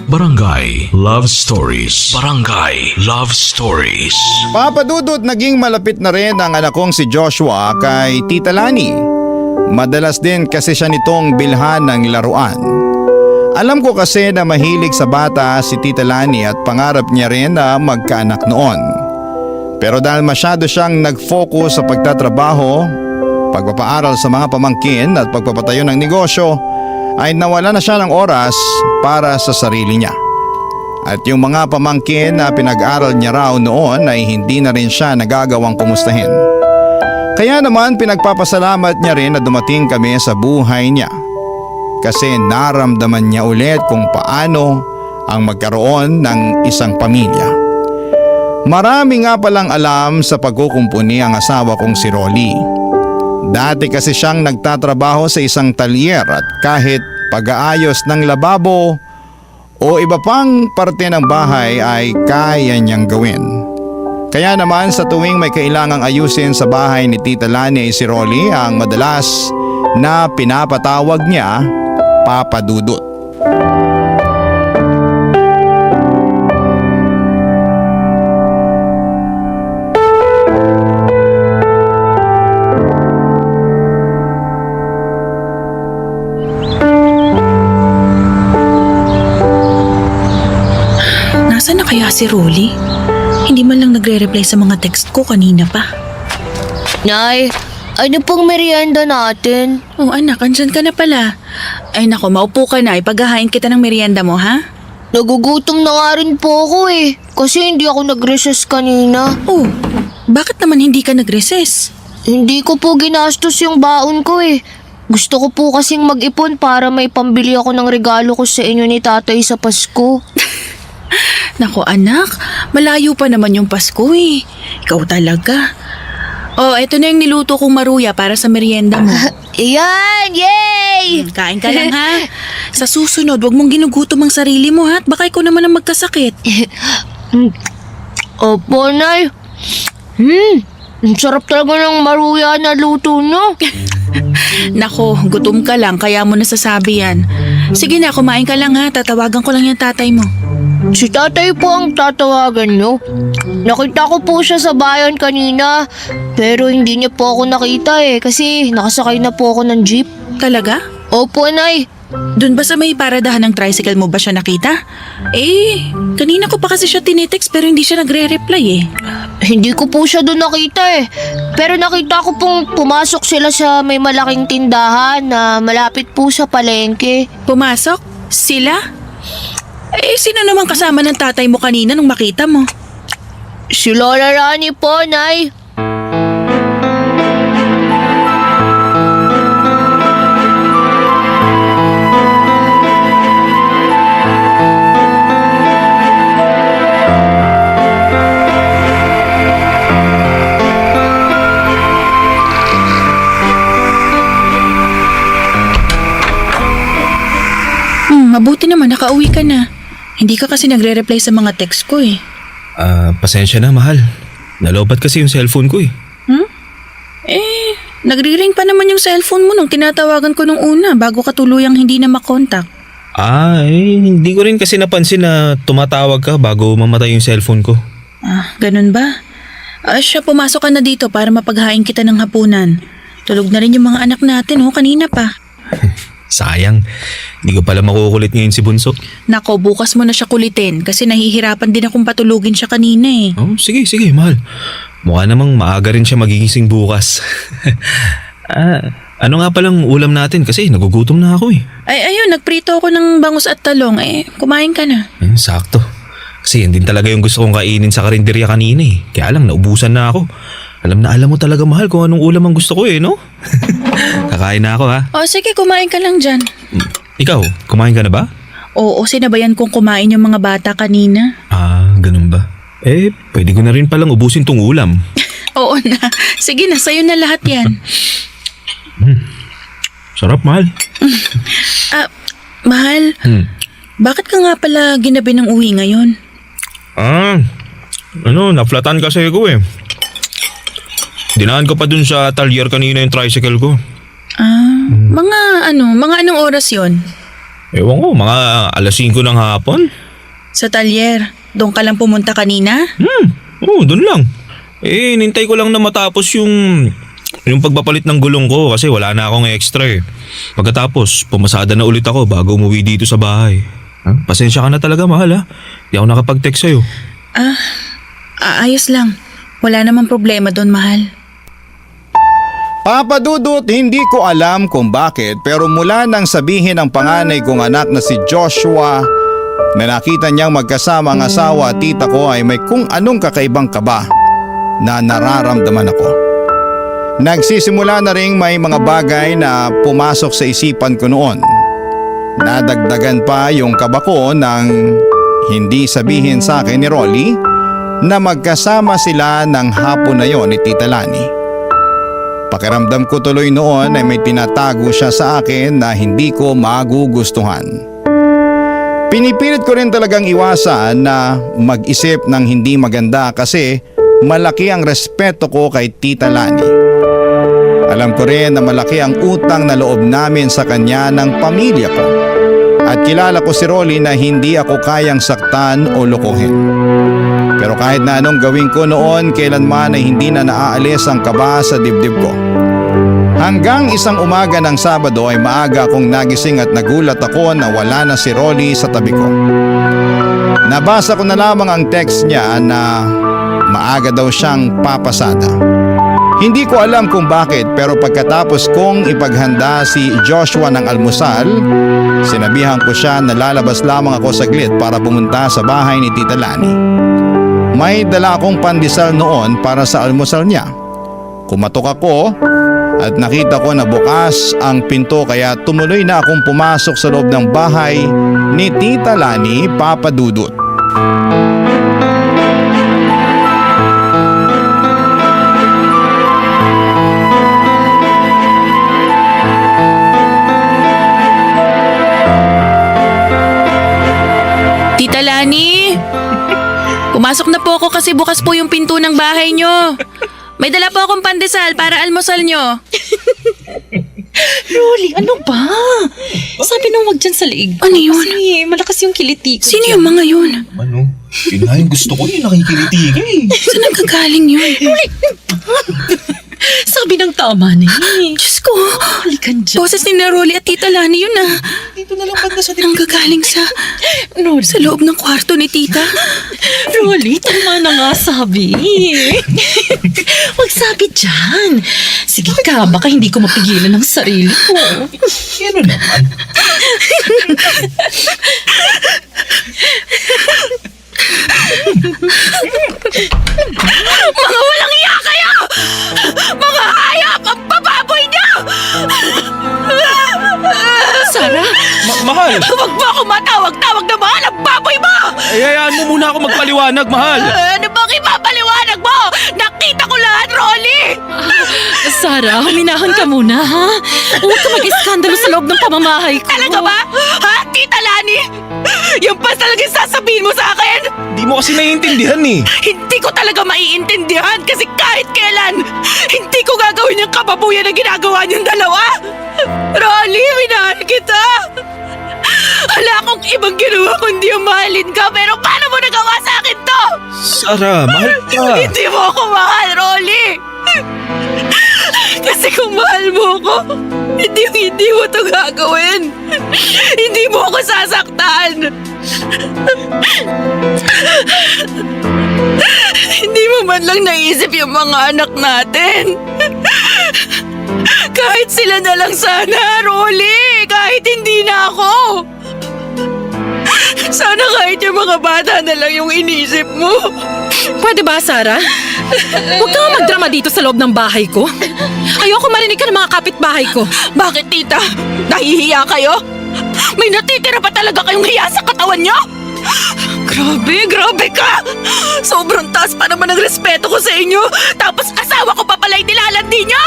Barangay Love Stories. Barangay Love Stories. Papa Dudut, naging malapit na rin ang anak kong si Joshua kay Tita Lani. Madalas din kasi siya nitong bilhan ng laruan. Alam ko kasi na mahilig sa bata si Tita Lani at pangarap niya rin na magkaanak noon. Pero dahil masyado siyang nag-focus sa pagtatrabaho, pagpapaaral sa mga pamangkin at pagpapatayo ng negosyo, ay nawala na siya ng oras para sa sarili niya. At yung mga pamangkin na pinag-aral niya raw noon ay hindi na rin siya nagagawang kumustahin. Kaya naman pinagpapasalamat niya rin na dumating kami sa buhay niya. Kasi naramdaman niya ulit kung paano ang magkaroon ng isang pamilya. Marami nga palang alam sa pagkukumpuni ang asawa kong si Rolly. Dati kasi siyang nagtatrabaho sa isang talyer at kahit pag-aayos ng lababo o iba pang parte ng bahay ay kaya niyang gawin. Kaya naman sa tuwing may kailangang ayusin sa bahay ni Tita Lani ay si Rolly ang madalas na pinapatawag niya Papa Dudut. Nasaan na kaya si Rolly? Hindi man lang nagre-reply sa mga text ko kanina pa. Nay, ano pong merienda natin? Oh anak, andyan ka na pala. Ay nako, maupo ka na. Ipaghahain kita ng merienda mo, ha? Nagugutom na nga rin po ako kasi hindi ako nag-recess kanina. Oh, bakit naman hindi ka nag-recess? Hindi ko po ginastos yung baon ko Gusto ko po kasing mag-ipon para may pambili ako ng regalo ko sa inyo ni tatay sa Pasko. Nako anak, malayo pa naman yung Pasko Ikaw talaga. Oh, eto na yung niluto kong maruya para sa merienda mo. Iyan! Yay! Kain ka lang ha. Sa susunod, wag mong ginugutom ang sarili mo ha. At baka ikaw naman ang magkasakit. Opo, Nay. Ang sarap talaga ng maruya na luto, no? Nako, gutom ka lang kaya mo nasasabi yan. Sige na, kumain ka lang ha. Tatawagan ko lang yung tatay mo. Si tatay po ang tatawagan nyo. Nakita ko po siya sa bayan kanina. Pero hindi niya po ako nakita kasi nakasakay na po ako ng jeep. Talaga? Opo, Nay. Doon ba sa may paradahan ng tricycle mo ba siya nakita? Kanina ko pa kasi siya tinitext pero hindi siya nagre-reply Hindi ko po siya doon nakita Pero nakita ko pong pumasok sila sa may malaking tindahan na malapit po sa palengke. Pumasok? Sila? Sino naman kasama ng tatay mo kanina nung makita mo? Si Lola Rani po, Nay. Mabuti naman nakauwi ka na. Hindi ka kasi nagre-reply sa mga text ko eh. Pasensya na, mahal. Nalobat kasi yung cellphone ko eh. Nagri-ring pa naman yung cellphone mo nung tinatawagan ko nung una bago ka tuluyang hindi na makontak. Hindi ko rin kasi napansin na tumatawag ka bago mamatay yung cellphone ko. Ganun ba? Siya, pumasok ka na dito para mapaghain kita ng hapunan. Tulog na rin yung mga anak natin, kanina pa. Sayang, hindi ko pala makukulit ngayon si Bunso. Nako, bukas mo na siya kulitin kasi nahihirapan din akong patulugin siya kanina eh. Oh, sige, mahal. Mukha namang maaga rin siya magigising bukas. Ano nga palang ulam natin kasi nagugutom na ako eh. Ayun, nagprito ako ng bangus at talong. Kumain ka na. Sakto. Kasi yan din talaga yung gusto kong kainin sa karinderya kanina eh. Kaya lang, naubusan na ako. Alam mo talaga, mahal, kung anong ulam ang gusto ko eh, no? Kakain na ako ha. Sige, kumain ka lang dyan. Ikaw, kumain ka na ba? Oo, sinabayan kong kumain yung mga bata kanina. Ganun ba? Pwede ko na rin palang ubusin tong ulam. Oo na. Sige na, sa'yo na lahat yan. Sarap, mahal. Mahal, bakit ka nga pala ginabi ng uwi ngayon? Naflatan kasi ako eh. Dinaan ko pa dun sa talyer kanina yung tricycle ko. Mga anong oras yon? Ewan ko, mga alas 5 ng hapon. Sa talyer, doon ka lang pumunta kanina? Oo, dun lang. Nintay ko lang na matapos yung pagpapalit ng gulong ko kasi wala na akong extra eh. Pagkatapos, pumasada na ulit ako bago umuwi dito sa bahay. Pasensya ka na talaga, mahal ha. Di ako nakapag-text sa'yo. Ayos lang. Wala namang problema doon, mahal. Papa Dudut, hindi ko alam kung bakit pero mula nang sabihin ng panganay kong anak na si Joshua na nakita niyang magkasama ang asawa at tita ko ay may kung anong kakaibang kaba na nararamdaman ako. Nagsisimula na ring may mga bagay na pumasok sa isipan ko noon. Nadagdagan pa yung kaba ko nang hindi sabihin sa akin ni Rolly na magkasama sila ng hapon na yon ni Tita Lani. Pakiramdam ko tuloy noon ay may tinatago siya sa akin na hindi ko magugustuhan. Pinipilit ko rin talagang iwasan na mag-isip ng hindi maganda kasi malaki ang respeto ko kay Tita Lani. Alam ko rin na malaki ang utang na loob namin sa kanya ng pamilya ko. At kilala ko si Rolly na hindi ako kayang saktan o lokohin. Pero kahit na anong gawin ko noon, kailanman ay hindi na naaalis ang kaba sa dibdib ko. Hanggang isang umaga ng Sabado ay maaga akong nagising at nagulat ako na wala na si Rolly sa tabi ko. Nabasa ko na lamang ang text niya na maaga daw siyang papasada. Hindi ko alam kung bakit pero pagkatapos kong ipaghanda si Joshua ng almusal, sinabihan ko siya na lalabas lamang ako saglit para pumunta sa bahay ni Tita Lani. May dala akong pandesal noon para sa almusal niya. Kumatok ako at nakita ko na bukas ang pinto kaya tumuloy na akong pumasok sa loob ng bahay ni Tita Lani, Papa Dudut. Tita Lani! Pumasok na po ako kasi bukas po yung pinto ng bahay nyo. May dala po akong pandesal para almusal nyo. Rolly, ano ba? Sabi nung wag dyan sa liig. Ano yun? Kasi malakas yung kiliti ko. Sino yung mga yun? Ano? Yun nga yung gusto ko eh, nakikiliti ka eh. Saan nagkagaling yun? Sabi ng tama na eh. Diyos ko. Halikan dyan. Boses ni Rolly at Tita Lani yun ah. Dito na lang banda sa Nanggagaling sa loob ng kwarto ni Tita. Rolly, tama na nga sabi. Huwag sabi dyan. Sige ka, baka hindi ko mapigilan ng sarili ko. Ano naman? Mga walang iya kayo! Mga hayop! Ang bababoy niyo! Sarah, Mahal! Huwag mo ako matawag-tawag na mahal! Ang baboy mo! Hayaan mo muna ako magpaliwanag, mahal! Ano bang ipapaliwanag mo? Nakita ko lahat, Rolly! Sarah, huminahon ka muna, ha? Huwag ka mag-iskandalo sa loob ng pamamahay ko. Talaga ba? Ha, Tita Lani? Rolly? Yan pa talaga yung sasabihin mo sa akin? Di mo kasi naiintindihan eh. Hindi ko talaga maiintindihan kasi kahit kailan, hindi ko gagawin yung kababuyan na ginagawa niyong dalawa. Rolly, minahal kita. Wala akong ibang ginawa kundi yung mahalin ka, pero paano mo nagawa sa akin to? Sarah, mahal ka. Hindi mo ako mahal, Rolly. Kasi kung mahal mo ako, hindi mo to gagawin. Hindi mo ako sasaktan. Hindi mo man lang naisip yung mga anak natin. Kahit sila na lang sana, Rolly. Kahit hindi na ako. Sana kahit yung mga bata na lang yung inisip mo. Pwede ba, Sarah? Huwag kang magdrama dito sa loob ng bahay ko. Ayoko marinig ka ng mga kapitbahay ko. Bakit, tita? Nahihiya kayo? May natitira pa talaga kayong hiya sa katawan niyo? Grabe ka! Sobrang taas pa naman ang respeto ko sa inyo. Tapos asawa ko pa pala nilalandi niyo?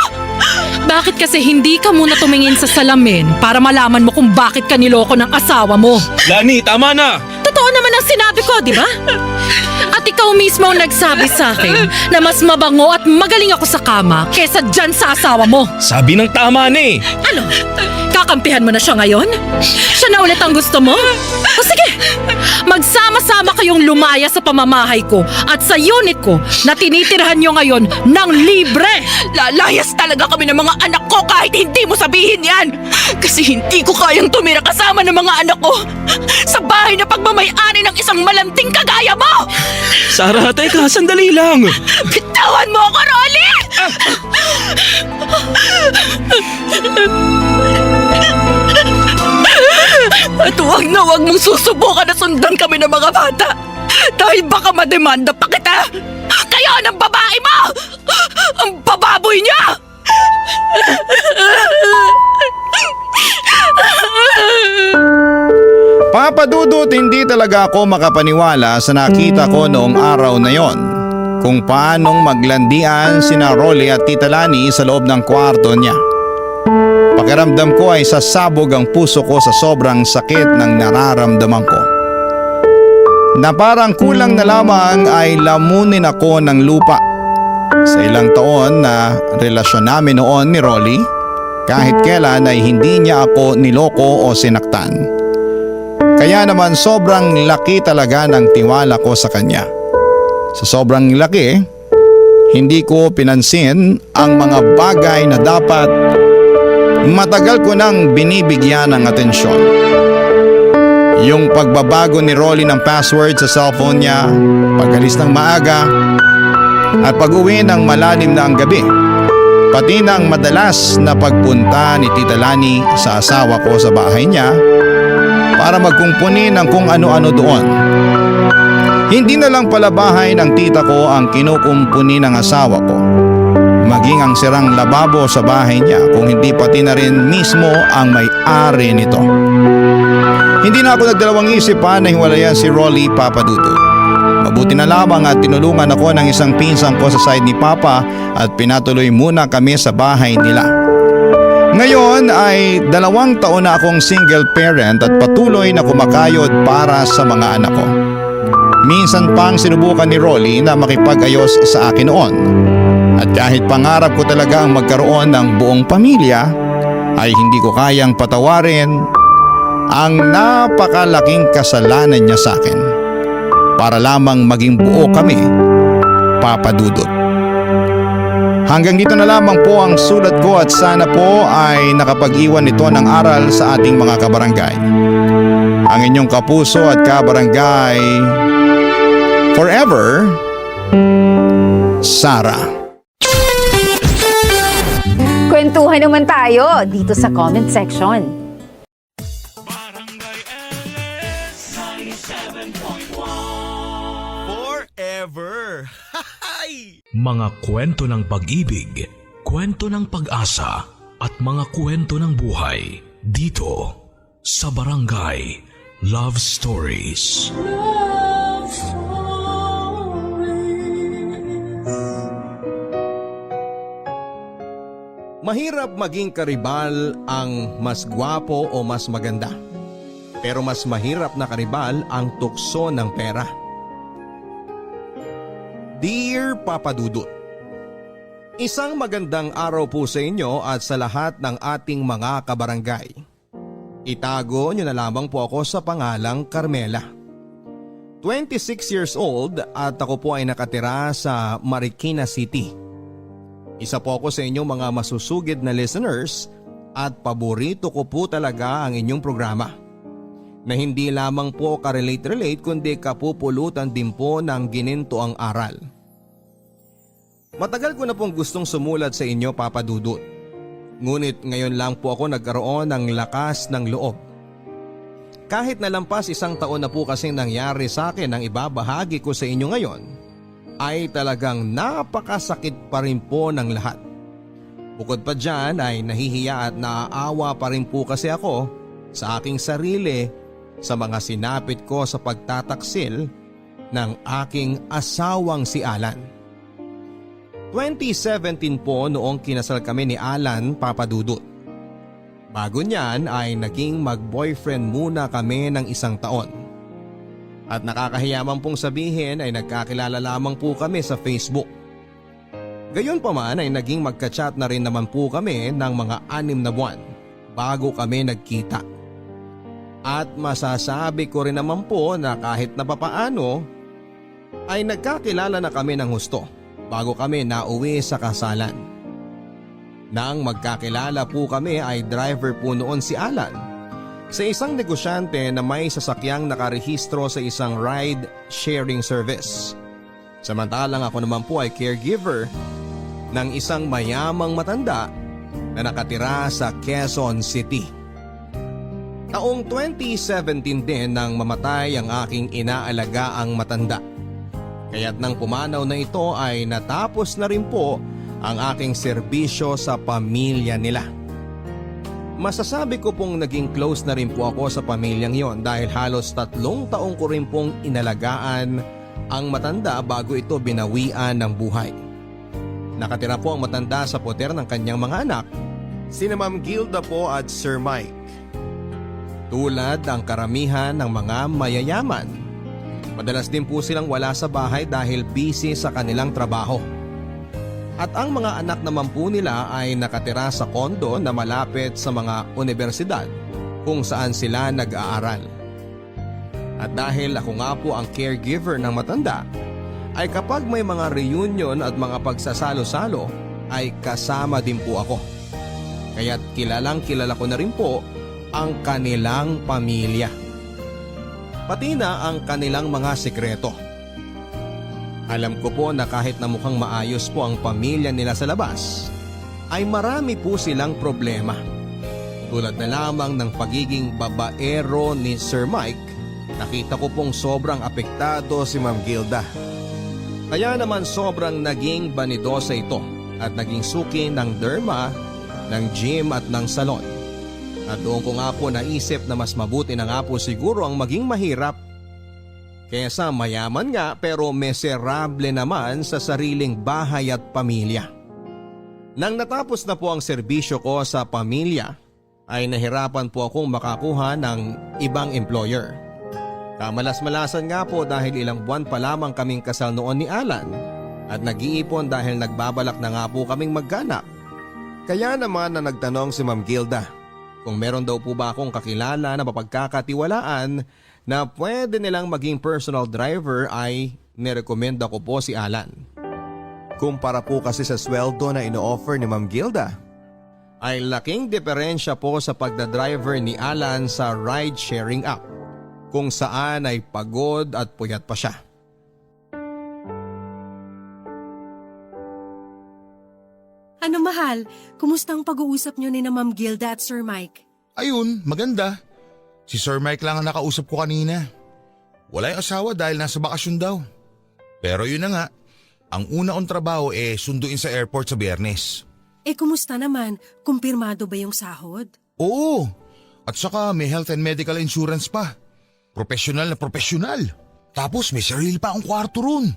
Bakit kasi hindi ka muna tumingin sa salamin para malaman mo kung bakit ka niloko ng asawa mo? Lani, tama na. Totoo naman ang sinabi ko, di ba? At ikaw mismo ang nagsabi sa akin na mas mabango at magaling ako sa kama kesa dyan sa asawa mo. Sabi ng tama na eh. Ano? Kakampihan mo na siya ngayon? Siya na ulit ang gusto mo? O sige, magsama-sama kayong lumaya sa pamamahay ko at sa unit ko na tinitirhan nyo ngayon ng libre. Lalayas talaga kami ng mga anak ko kahit hindi mo sabihin yan. Kasi hindi ko kayang tumira kasama ng mga anak ko sa bahay na pagmamay-ari ng isang malanting kagaya mo. Sarah, teka, sandali lang. Bitawan mo ako, Rolly! At huwag na huwag mong susubukan na sundan kami ng mga bata dahil baka mademanda pa kita. Kaya ng babae mo! Ang bababoy niya! Papa Dudut, hindi talaga ako makapaniwala sa nakita ko noong araw na yon. Kung paanong maglandian sina Rolly at Tita Lani sa loob ng kwarto niya. Pakiramdam ko ay sasabog ang puso ko sa sobrang sakit ng nararamdaman ko. Na parang kulang na lamang ay lamunin ako ng lupa. Sa ilang taon na relasyon namin noon ni Rolly, kahit kailan ay hindi niya ako niloko o sinaktan. Kaya naman sobrang laki talaga ng tiwala ko sa kanya. Sa sobrang laki, hindi ko pinansin ang mga bagay na dapat matagal ko nang binibigyan ng atensyon. Yung pagbabago ni Rolly ng password sa cellphone niya, pag-alis ng maaga, at pag-uwi ng malalim na ang gabi. Pati na ang madalas na pagpunta ni Tita Lani sa asawa ko sa bahay niya para magkumpuni ng kung ano-ano doon. Hindi na lang pala bahay ng tita ko ang kinukumpuni ng asawa ko. Maging ang sirang lababo sa bahay niya kung hindi pati na rin mismo ang may-ari nito. Hindi na ako nagdalawang isip pa na hiwalayan si Rolly, Papa Dudut. Mabuti na lamang at tinulungan ako ng isang pinsang ko sa side ni Papa at pinatuloy muna kami sa bahay nila. Ngayon ay 2 taon na akong single parent at patuloy na kumakayod para sa mga anak ko. Minsan pang sinubukan ni Rolly na makipag-ayos sa akin noon. At kahit pangarap ko talaga ang magkaroon ng buong pamilya, ay hindi ko kayang patawarin ang napakalaking kasalanan niya sa akin. Para lamang maging buo kami, Papa Dudut. Hanggang dito na lamang po ang sulat ko at sana po ay nakapag-iwan ito ng aral sa ating mga kabarangay. Ang inyong kapuso at kabarangay forever, Sarah. Kwentuhan naman tayo dito sa comment section. Forever. Mga kwento ng pag-ibig, kwento ng pag-asa, at mga kwento ng buhay dito sa Barangay Love Stories. Mahirap maging karibal ang mas gwapo o mas maganda. Pero mas mahirap na karibal ang tukso ng pera. Dear Papa Dudut, isang magandang araw po sa inyo at sa lahat ng ating mga kabarangay. Itago niyo na lamang po ako sa pangalang Carmela. 26 years old at ako po ay nakatira sa Marikina City. Isa po ako sa inyong mga masusugid na listeners at paborito ko po talaga ang inyong programa. Na hindi lamang po ka-relate kundi kapupulutan din po ng ginintoang aral. Matagal ko na pong gustong sumulat sa inyo, Papa Dudut. Ngunit ngayon lang po ako nagkaroon ng lakas ng loob. Kahit nalampas 1 taon na po kasing nangyari sa akin ang ibabahagi ko sa inyo ngayon, ay talagang napakasakit pa rin po ng lahat. Bukod pa dyan ay nahihiya at naaawa pa rin po kasi ako sa aking sarili sa mga sinapit ko sa pagtataksil ng aking asawang si Alan. 2017 po noong kinasal kami ni Alan, Papa Dudut. Bago niyan ay naging mag-boyfriend muna kami ng 1 taon. At nakakahiyaman pong sabihin ay nagkakilala lamang po kami sa Facebook. Gayon pa man ay naging magka-chat na rin naman po kami ng mga 6 na buwan bago kami nagkita. At masasabi ko rin naman po na kahit na papaano ay nagkakilala na kami ng husto bago kami nauwi sa kasalan. Nang magkakilala po kami ay driver po noon si Alan sa isang negosyante na may sasakyang nakarehistro sa isang ride sharing service. Samantalang ako naman po ay caregiver ng isang mayamang matanda na nakatira sa Quezon City. Taong 2017 din nang mamatay ang aking inaalagaang matanda. Kaya't nang pumanaw na ito ay natapos na rin po ang aking serbisyo sa pamilya nila. Masasabi ko pong naging close na rin po ako sa pamilyang yon dahil halos 3 taong ko rin pong inalagaan ang matanda bago ito binawian ng buhay. Nakatira po ang matanda sa poder ng kanyang mga anak, sina Ma'am Gilda po at Sir Mike. Tulad ang karamihan ng mga mayayaman, madalas din po silang wala sa bahay dahil busy sa kanilang trabaho. At ang mga anak naman po nila ay nakatira sa kondo na malapit sa mga universidad kung saan sila nag-aaral. At dahil ako nga po ang caregiver ng matanda, ay kapag may mga reunion at mga pagsasalo-salo ay kasama din po ako. Kaya't kilalang kilala ko na rin po ang kanilang pamilya. Pati na ang kanilang mga sekreto. Alam ko po na kahit na mukhang maayos po ang pamilya nila sa labas, ay marami po silang problema. Tulad na lamang ng pagiging babaero ni Sir Mike, nakita ko pong sobrang apektado si Ma'am Gilda. Kaya naman sobrang naging banidosa ito at naging suki ng derma, ng gym at ng salon. At doon ko nga po naisip na mas mabuti na nga po siguro ang maging mahirap kaysa mayaman nga pero miserable naman sa sariling bahay at pamilya. Nang natapos na po ang serbisyo ko sa pamilya ay nahirapan po akong makakuha ng ibang employer. Kamalas-malasan nga po dahil ilang buwan pa lamang kaming kasal noon ni Alan at nag-iipon dahil nagbabalak na nga po kaming magkaanak. Kaya naman na nagtanong si Ma'am Gilda kung meron daw po ba akong kakilala na mapagkakatiwalaan na pwede nilang maging personal driver ay nirekomenda ko po si Alan. Kumpara po kasi sa sweldo na ino-offer ni Ma'am Gilda, ay laking diferensya po sa pagdadriver ni Alan sa ride-sharing app kung saan ay pagod at puyat pa siya. Ano mahal, kumusta ang pag-uusap niyo ni na Ma'am Gilda at Sir Mike? Ayun, maganda. Si Sir Mike lang ang nakausap ko kanina. Wala yung asawa dahil nasa bakasyon daw. Pero yun na nga, ang una kong trabaho sunduin sa airport sa Biyernes. Kumusta naman? Kumpirmado ba yung sahod? Oo, at saka may health and medical insurance pa. Professional na professional. Tapos may sarili pa akong kwarto ron.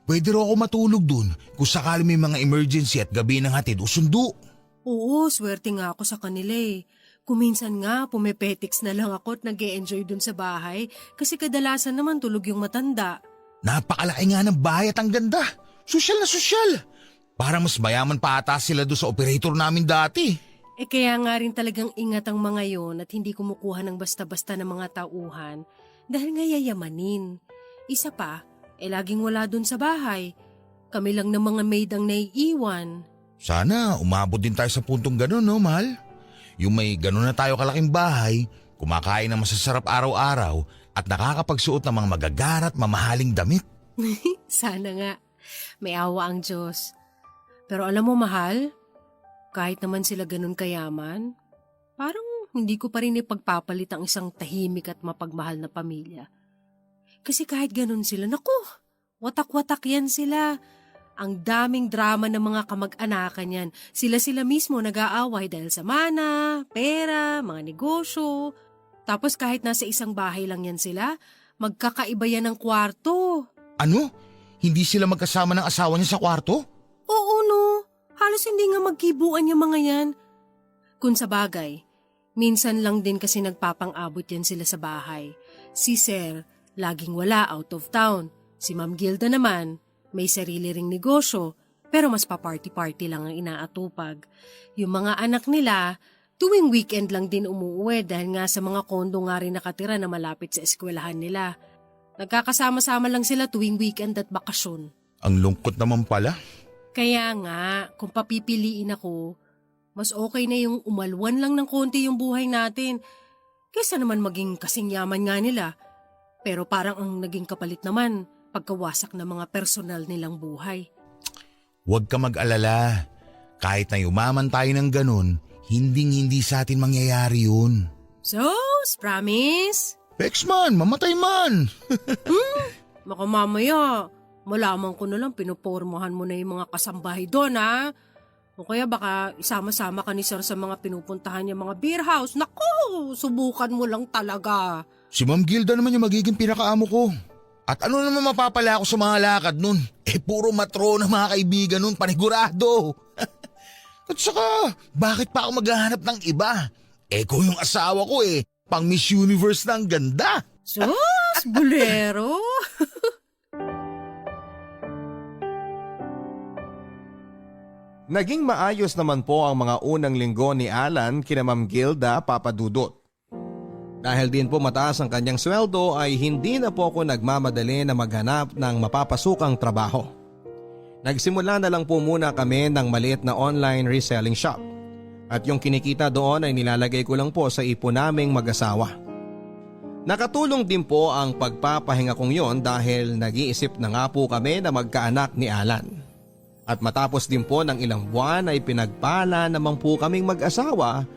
Pwede rin ako matulog dun kung sakali may mga emergency at gabi ng hatid o sundo. Oo, swerte nga ako sa kanila Kuminsan nga, pumepetiks na lang ako at nag-e-enjoy dun sa bahay kasi kadalasan naman tulog yung matanda. Napakalaki nga ng bahay at ang ganda. Sosyal na sosyal. Parang mas mayaman pa ata sila doon sa operator namin dati. Kaya nga rin talagang ingat ang mga yon at hindi kumukuha ng basta-basta ng mga tauhan dahil nga yayamanin. Isa pa, laging wala dun sa bahay. Kami lang ng mga maid ang naiiwan. Sana umabot din tayo sa puntong ganun, no, mahal? Yung may ganun na tayo kalaking bahay, kumakain ng masasarap araw-araw at nakakapagsuot ng mga magagarat mamahaling damit. Sana nga. May awa ang Diyos. Pero alam mo, mahal, kahit naman sila ganun kayaman, parang hindi ko pa rin ipagpapalit ang isang tahimik at mapagmahal na pamilya. Kasi kahit ganun sila, naku, watak-watak yan sila. Ang daming drama ng mga kamag-anakan yan. Sila mismo nag-aaway dahil sa mana, pera, mga negosyo. Tapos kahit nasa isang bahay lang yan sila, magkakaiba yan ng kwarto. Ano? Hindi sila magkasama ng asawa niya sa kwarto? Oo no, halos hindi nga magkibuan yung mga yan. Kung sa bagay, minsan lang din kasi nagpapang-abot yan sila sa bahay. Si Sir, laging wala out of town. Si Ma'am Gilda naman, may sarili ring negosyo, pero mas pa-party-party lang ang inaatupag. Yung mga anak nila, tuwing weekend lang din umuwi dahil nga sa mga kondo nga rin nakatira na malapit sa eskwelahan nila. Nagkakasama-sama lang sila tuwing weekend at bakasyon. Ang lungkot naman pala. Kaya nga, kung papipiliin ako, mas okay na yung umalwan lang ng konti yung buhay natin kaysa naman maging kasing yaman nga nila. Pero parang ang naging kapalit naman, pagkawasak ng mga personal nilang buhay. Huwag ka mag-alala. Kahit na yumaman tayo ng ganun, hindi sa atin mangyayari yun. So, promise? Pex man, mamatay man. Baka mamaya, malaman ko na lang pinupormahan mo na yung mga kasambahay doon, ha? O kaya baka isama-sama ka ni Sir sa mga pinupuntahan niya mga beer house. Naku, subukan mo lang talaga. Si Ma'am Gilda naman yung magiging pinakaamo ko. At ano naman mapapala ako sa mga lakad nun? Puro matrona mga kaibigan nun, panigurado. At saka, bakit pa ako maghahanap ng iba? Ko yung asawa ko pang Miss Universe na ang ganda. Sus, bulero. Naging maayos naman po ang mga unang linggo ni Alan kina Ma'am Gilda Papadudot. Dahil din po mataas ang kanyang sweldo ay hindi na po ako nagmamadali na maghanap ng mapapasukang trabaho. Nagsimula na lang po muna kami ng maliit na online reselling shop. At yung kinikita doon ay nilalagay ko lang po sa ipon naming mag-asawa. Nakatulong din po ang pagpapahinga kong yon dahil nag-iisip na nga po kami na magkaanak ni Alan. At matapos din po ng ilang buwan ay pinagpala naman po kaming mag-asawa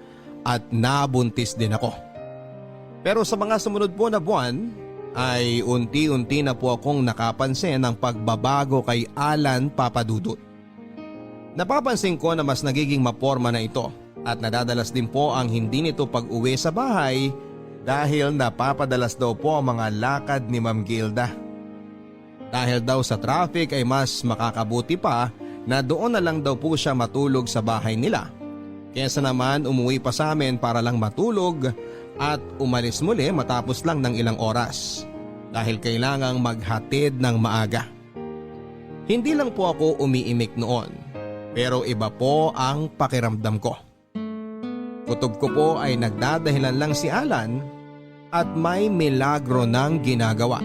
at nabuntis din ako. Pero sa mga sumunod po na buwan ay unti-unti na po akong nakapansin ng pagbabago kay Alan Papadudot. Napapansin ko na mas nagiging maporma na ito at nadadalas din po ang hindi nito pag-uwi sa bahay dahil napapadalas daw po ang mga lakad ni Ma'am Gilda. Dahil daw sa traffic ay mas makakabuti pa na doon na lang daw po siya matulog sa bahay nila. Kaysa naman umuwi pa sa amin para lang matulog at umalis muli matapos lang ng ilang oras dahil kailangang maghatid ng maaga. Hindi lang po ako umiimik noon pero iba po ang pakiramdam ko. Kutob ko po ay nagdadahilan lang si Alan at may milagro ng ginagawa.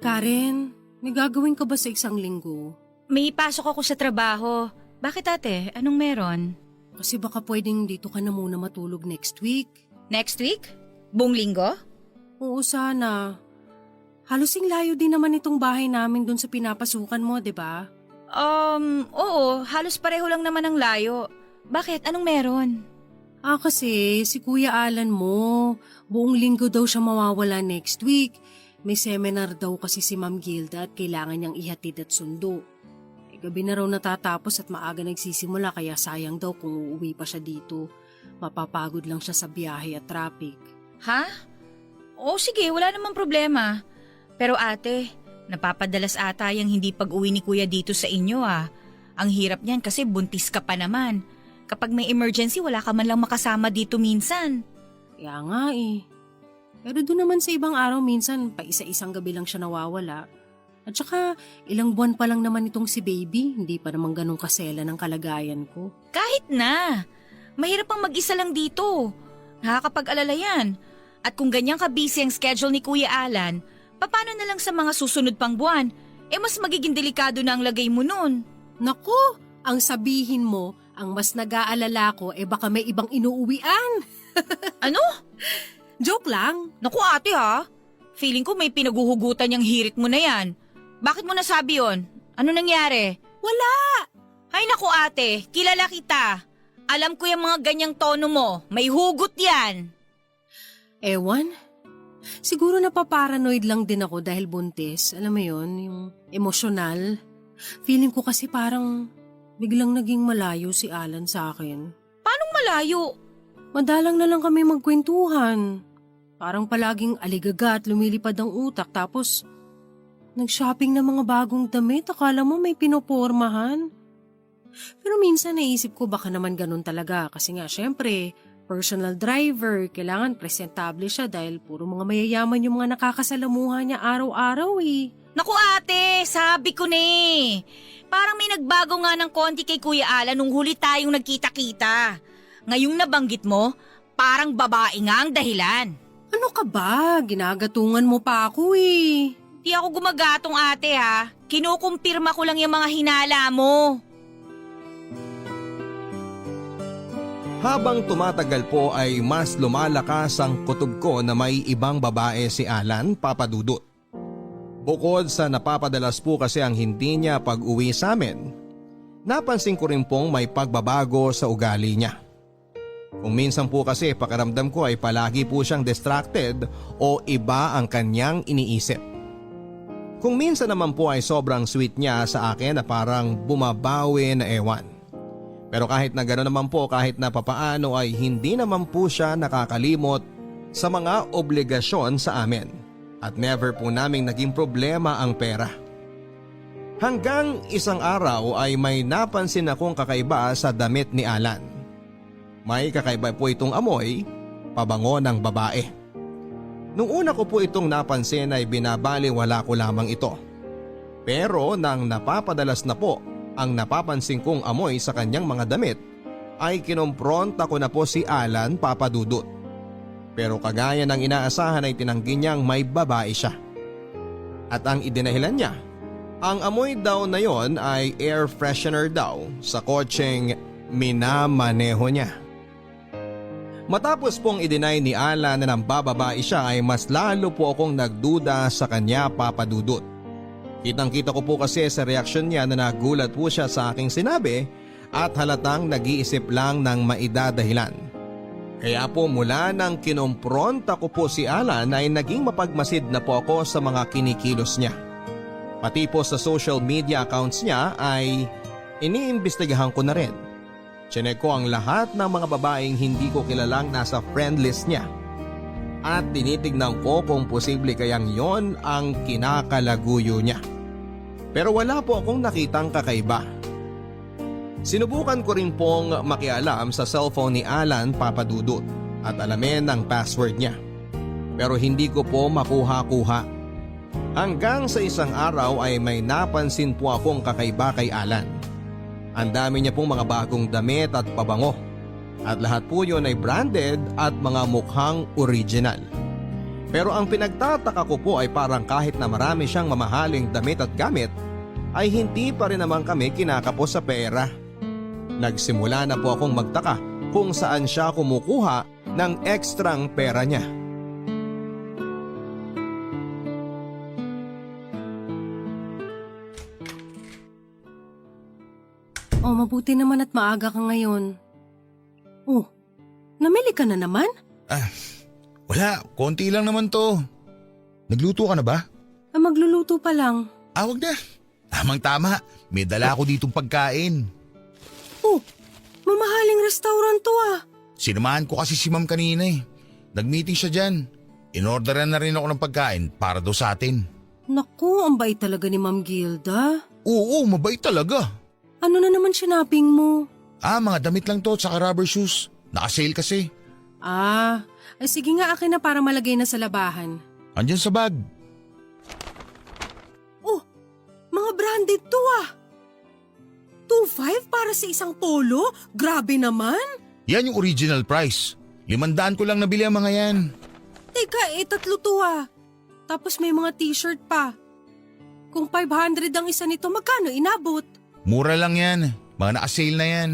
Karen, may gagawin ka ba sa isang linggo? May pasok ako sa trabaho. Bakit ate? Anong meron? Kasi baka pwedeng dito ka na muna matulog next week. Next week? Buong linggo? Oo, sana. Halos layo din naman itong bahay namin dun sa pinapasukan mo, di ba? Oo. Halos pareho lang naman ang layo. Bakit? Anong meron? Kasi si Kuya Alan mo, buong linggo daw siya mawawala next week. May seminar daw kasi si Ma'am Gilda at kailangan niyang ihatid at sundo. Gabi na raw natatapos at maaga nagsisimula kaya sayang daw kung uuwi pa siya dito. Mapapagod lang siya sa biyahe at traffic. Ha? Oo sige, wala namang problema. Pero ate, napapadalas ata yung hindi pag-uwi ni kuya dito sa inyo . Ang hirap niyan kasi buntis ka pa naman. Kapag may emergency, wala ka man lang makasama dito minsan. Kaya nga eh. Pero doon naman sa ibang araw minsan pa isa-isang gabi lang siya nawawala. At saka ilang buwan pa lang naman itong si baby, hindi pa naman ganun kasela ng kalagayan ko. Kahit na. Mahirap ang mag-isa lang dito. Nakakapag-alala yan. At kung ganyan ka-busy ang schedule ni Kuya Alan, paano na lang sa mga susunod pang buwan? Mas magiging delikado na ang lagay mo nun. Naku, ang sabihin mo, ang mas nag-aalala ko baka may ibang inuuwian. Ano? Joke lang. Naku ate ha, feeling ko may pinaguhugutan yung hirit mo na yan. Bakit mo nasabi yon? Ano nangyari? Wala. Ay naku ate, kilala kita. Alam ko yung mga ganyang tono mo, may hugot yan. Ewan. Siguro napaparanoid lang din ako dahil buntis. Alam mo yon, yung emosyonal. Feeling ko kasi parang biglang naging malayo si Alan sa akin. Paanong malayo? Madalang na lang kami magkwentuhan. Parang palaging aligaga at lumilipad ang utak tapos nag-shopping ng mga bagong damit. Akala mo may pinopormahan. Pero minsan naisip ko baka naman ganun talaga kasi nga syempre personal driver, kailangan presentable siya dahil puro mga mayayaman yung mga nakakasalamuha niya araw-araw eh. Naku ate, sabi ko na eh. Parang may nagbago nga ng konti kay Kuya Alan nung huli tayong nagkita-kita. Ngayong nabanggit mo, parang babae nga ang dahilan. Ano ka ba? Ginagatungan mo pa ako eh. Di ako gumagatong ate ha. Kinukumpirma ko lang yung mga hinala mo. Habang tumatagal po ay mas lumalakas ang kutob ko na may ibang babae si Alan, Papa Dudut. Bukod sa napapadalas po kasi ang hindi niya pag-uwi sa amin, napansin ko rin pong may pagbabago sa ugali niya. Kung minsan po kasi pakiramdam ko ay palagi po siyang distracted o iba ang kanyang iniisip. Kung minsan naman po ay sobrang sweet niya sa akin na parang bumabawi na ewan. Pero kahit na gano'n naman po, kahit na papaano ay hindi naman po siya nakakalimot sa mga obligasyon sa amin. At never po naming naging problema ang pera. Hanggang isang araw ay may napansin akong kakaiba sa damit ni Alan. May kakaiba po itong amoy, pabango ng babae. Nung una ko po itong napansin ay binabaliwala ko lamang ito. Pero nang napapadalas na po ang napapansin kong amoy sa kanyang mga damit, ay kinompronta ko na po si Alan, Papa Dudut. Pero kagaya ng inaasahan ay tinanggi niyang may babae siya. At ang idinahilan niya, ang amoy daw na yon ay air freshener daw sa kotseng minamaneho niya. Matapos pong i-deny ni Alan na nambababae siya ay mas lalo po akong nagduda sa kanya, Papa Dudut. Kitang-kita ko po kasi sa reaksyon niya na nagulat po siya sa aking sinabi at halatang nag-iisip lang ng maidadahilan. Kaya po mula nang kinompronta ko po si Alan ay naging mapagmasid na po ako sa mga kinikilos niya. Pati po sa social media accounts niya ay iniimbestigahan ko na rin. Chinek ko ang lahat ng mga babaeng hindi ko kilalang nasa friend list niya. At tinitignan ko kung posible kayang yon ang kinakalaguyo niya. Pero wala po akong nakitang kakaiba. Sinubukan ko rin pong makialam sa cellphone ni Alan, Papa Dudut at alamin ang password niya. Pero hindi ko po makuha-kuha. Hanggang sa isang araw ay may napansin po akong kakaiba kay Alan. Ang dami niya pong mga bagong damit at pabango. At lahat po yun ay branded at mga mukhang original. Pero ang pinagtataka ko po ay parang kahit na marami siyang mamahaling damit at gamit, ay hindi pa rin naman kami kinakapos sa pera. Nagsimula na po akong magtaka kung saan siya kumukuha ng ekstrang pera niya. Oh, mabuti naman at maaga ka ngayon. Oh, namili ka na naman? Wala, konti lang naman to. Nagluto ka na ba? Magluluto pa lang. Wag na. Tamang-tama, may dala ako ditong pagkain. Oh, mamahaling restaurant to Sinamahan ko kasi si Ma'am kanina eh. Nag-meeting siya dyan. Inorderan na rin ako ng pagkain para daw sa atin. Naku, ang bait talaga ni Ma'am Gilda. Oo, mabait talaga. Ano na naman sinaping mo? Mga damit lang to tsaka rubber shoes. Naka-sale kasi. Ay sige nga akin na para malagay na sa labahan. Andyan sa bag. Oh, mga branded to 2,500 para sa isang polo? Grabe naman. Yan yung original price. 500 ko lang nabili ang mga yan. Teka, 3 to Tapos may mga t-shirt pa. Kung 500 ang isa nito, magkano inabot? Mura lang yan. Mga naka-sale na yan.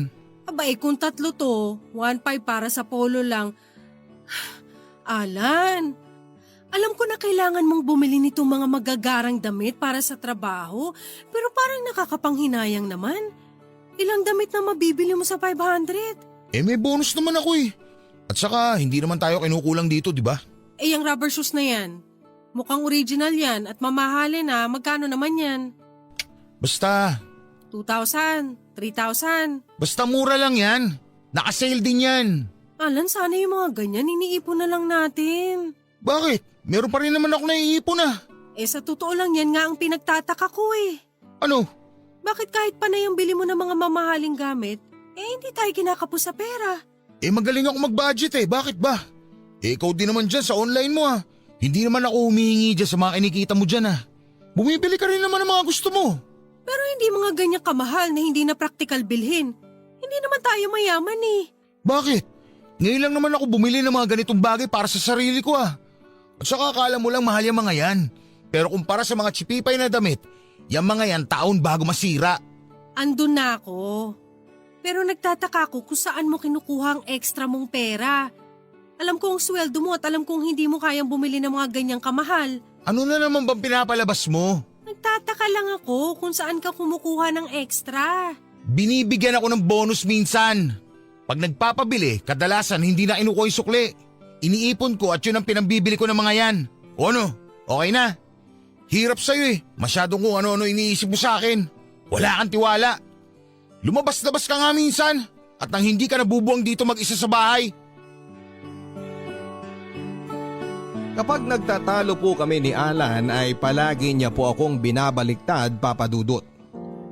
Kung 3 to, 1,500 para sa polo lang. Alan, alam ko na kailangan mong bumili nitong mga magagarang damit para sa trabaho, pero parang nakakapanghinayang naman. Ilang damit na mabibili mo sa 500? May bonus naman ako eh. At saka, hindi naman tayo kinukulang dito, di ba? Yung rubber shoes na yan. Mukhang original yan at mamahalin magkano naman yan? Basta, 2,000, 3,000. basta mura lang yan. Naka-sale din yan. Alan, sana yung mga ganyan, iniipon na lang natin. Bakit? Meron pa rin naman ako naiipon Sa totoo lang yan nga ang pinagtataka ko Ano? Bakit kahit panay ang bili mo ng mga mamahaling gamit, hindi tayo kinakapos sa pera? Magaling ako mag-budget Bakit ba? Ikaw din naman dyan sa online mo Hindi naman ako humihingi dyan sa mga kinikita mo dyan Bumibili ka rin naman ng mga gusto mo. Pero hindi mga ganyan kamahal na hindi na practical bilhin. Hindi naman tayo mayaman Bakit? Ngayon lang naman ako bumili ng mga ganitong bagay para sa sarili ko At saka akala mo lang mahal yung mga yan. Pero kumpara sa mga chipipay na damit, yung mga yan taon bago masira. Andun na ako. Pero nagtataka ko kung saan mo kinukuha ang extra mong pera. Alam ko ang sweldo mo at alam kong hindi mo kayang bumili ng mga ganyang kamahal. Ano na naman bang pinapalabas mo? Nagtataka lang ako kung saan ka kumukuha ng extra. Binibigyan ako ng bonus minsan. Pag nagpapabili, kadalasan hindi na inukuha yung sukli. Iniipon ko at yun ang pinambibili ko ng mga yan. O ano? Okay na? Hirap sa'yo Masyadong kung ano-ano iniisip mo sa akin. Wala kang tiwala. Lumabas-labas ka nga minsan at nang hindi ka nabubuang dito mag-isa sa bahay. Kapag nagtatalo po kami ni Alan ay palagi niya po akong binabaliktad, Papa Dudut.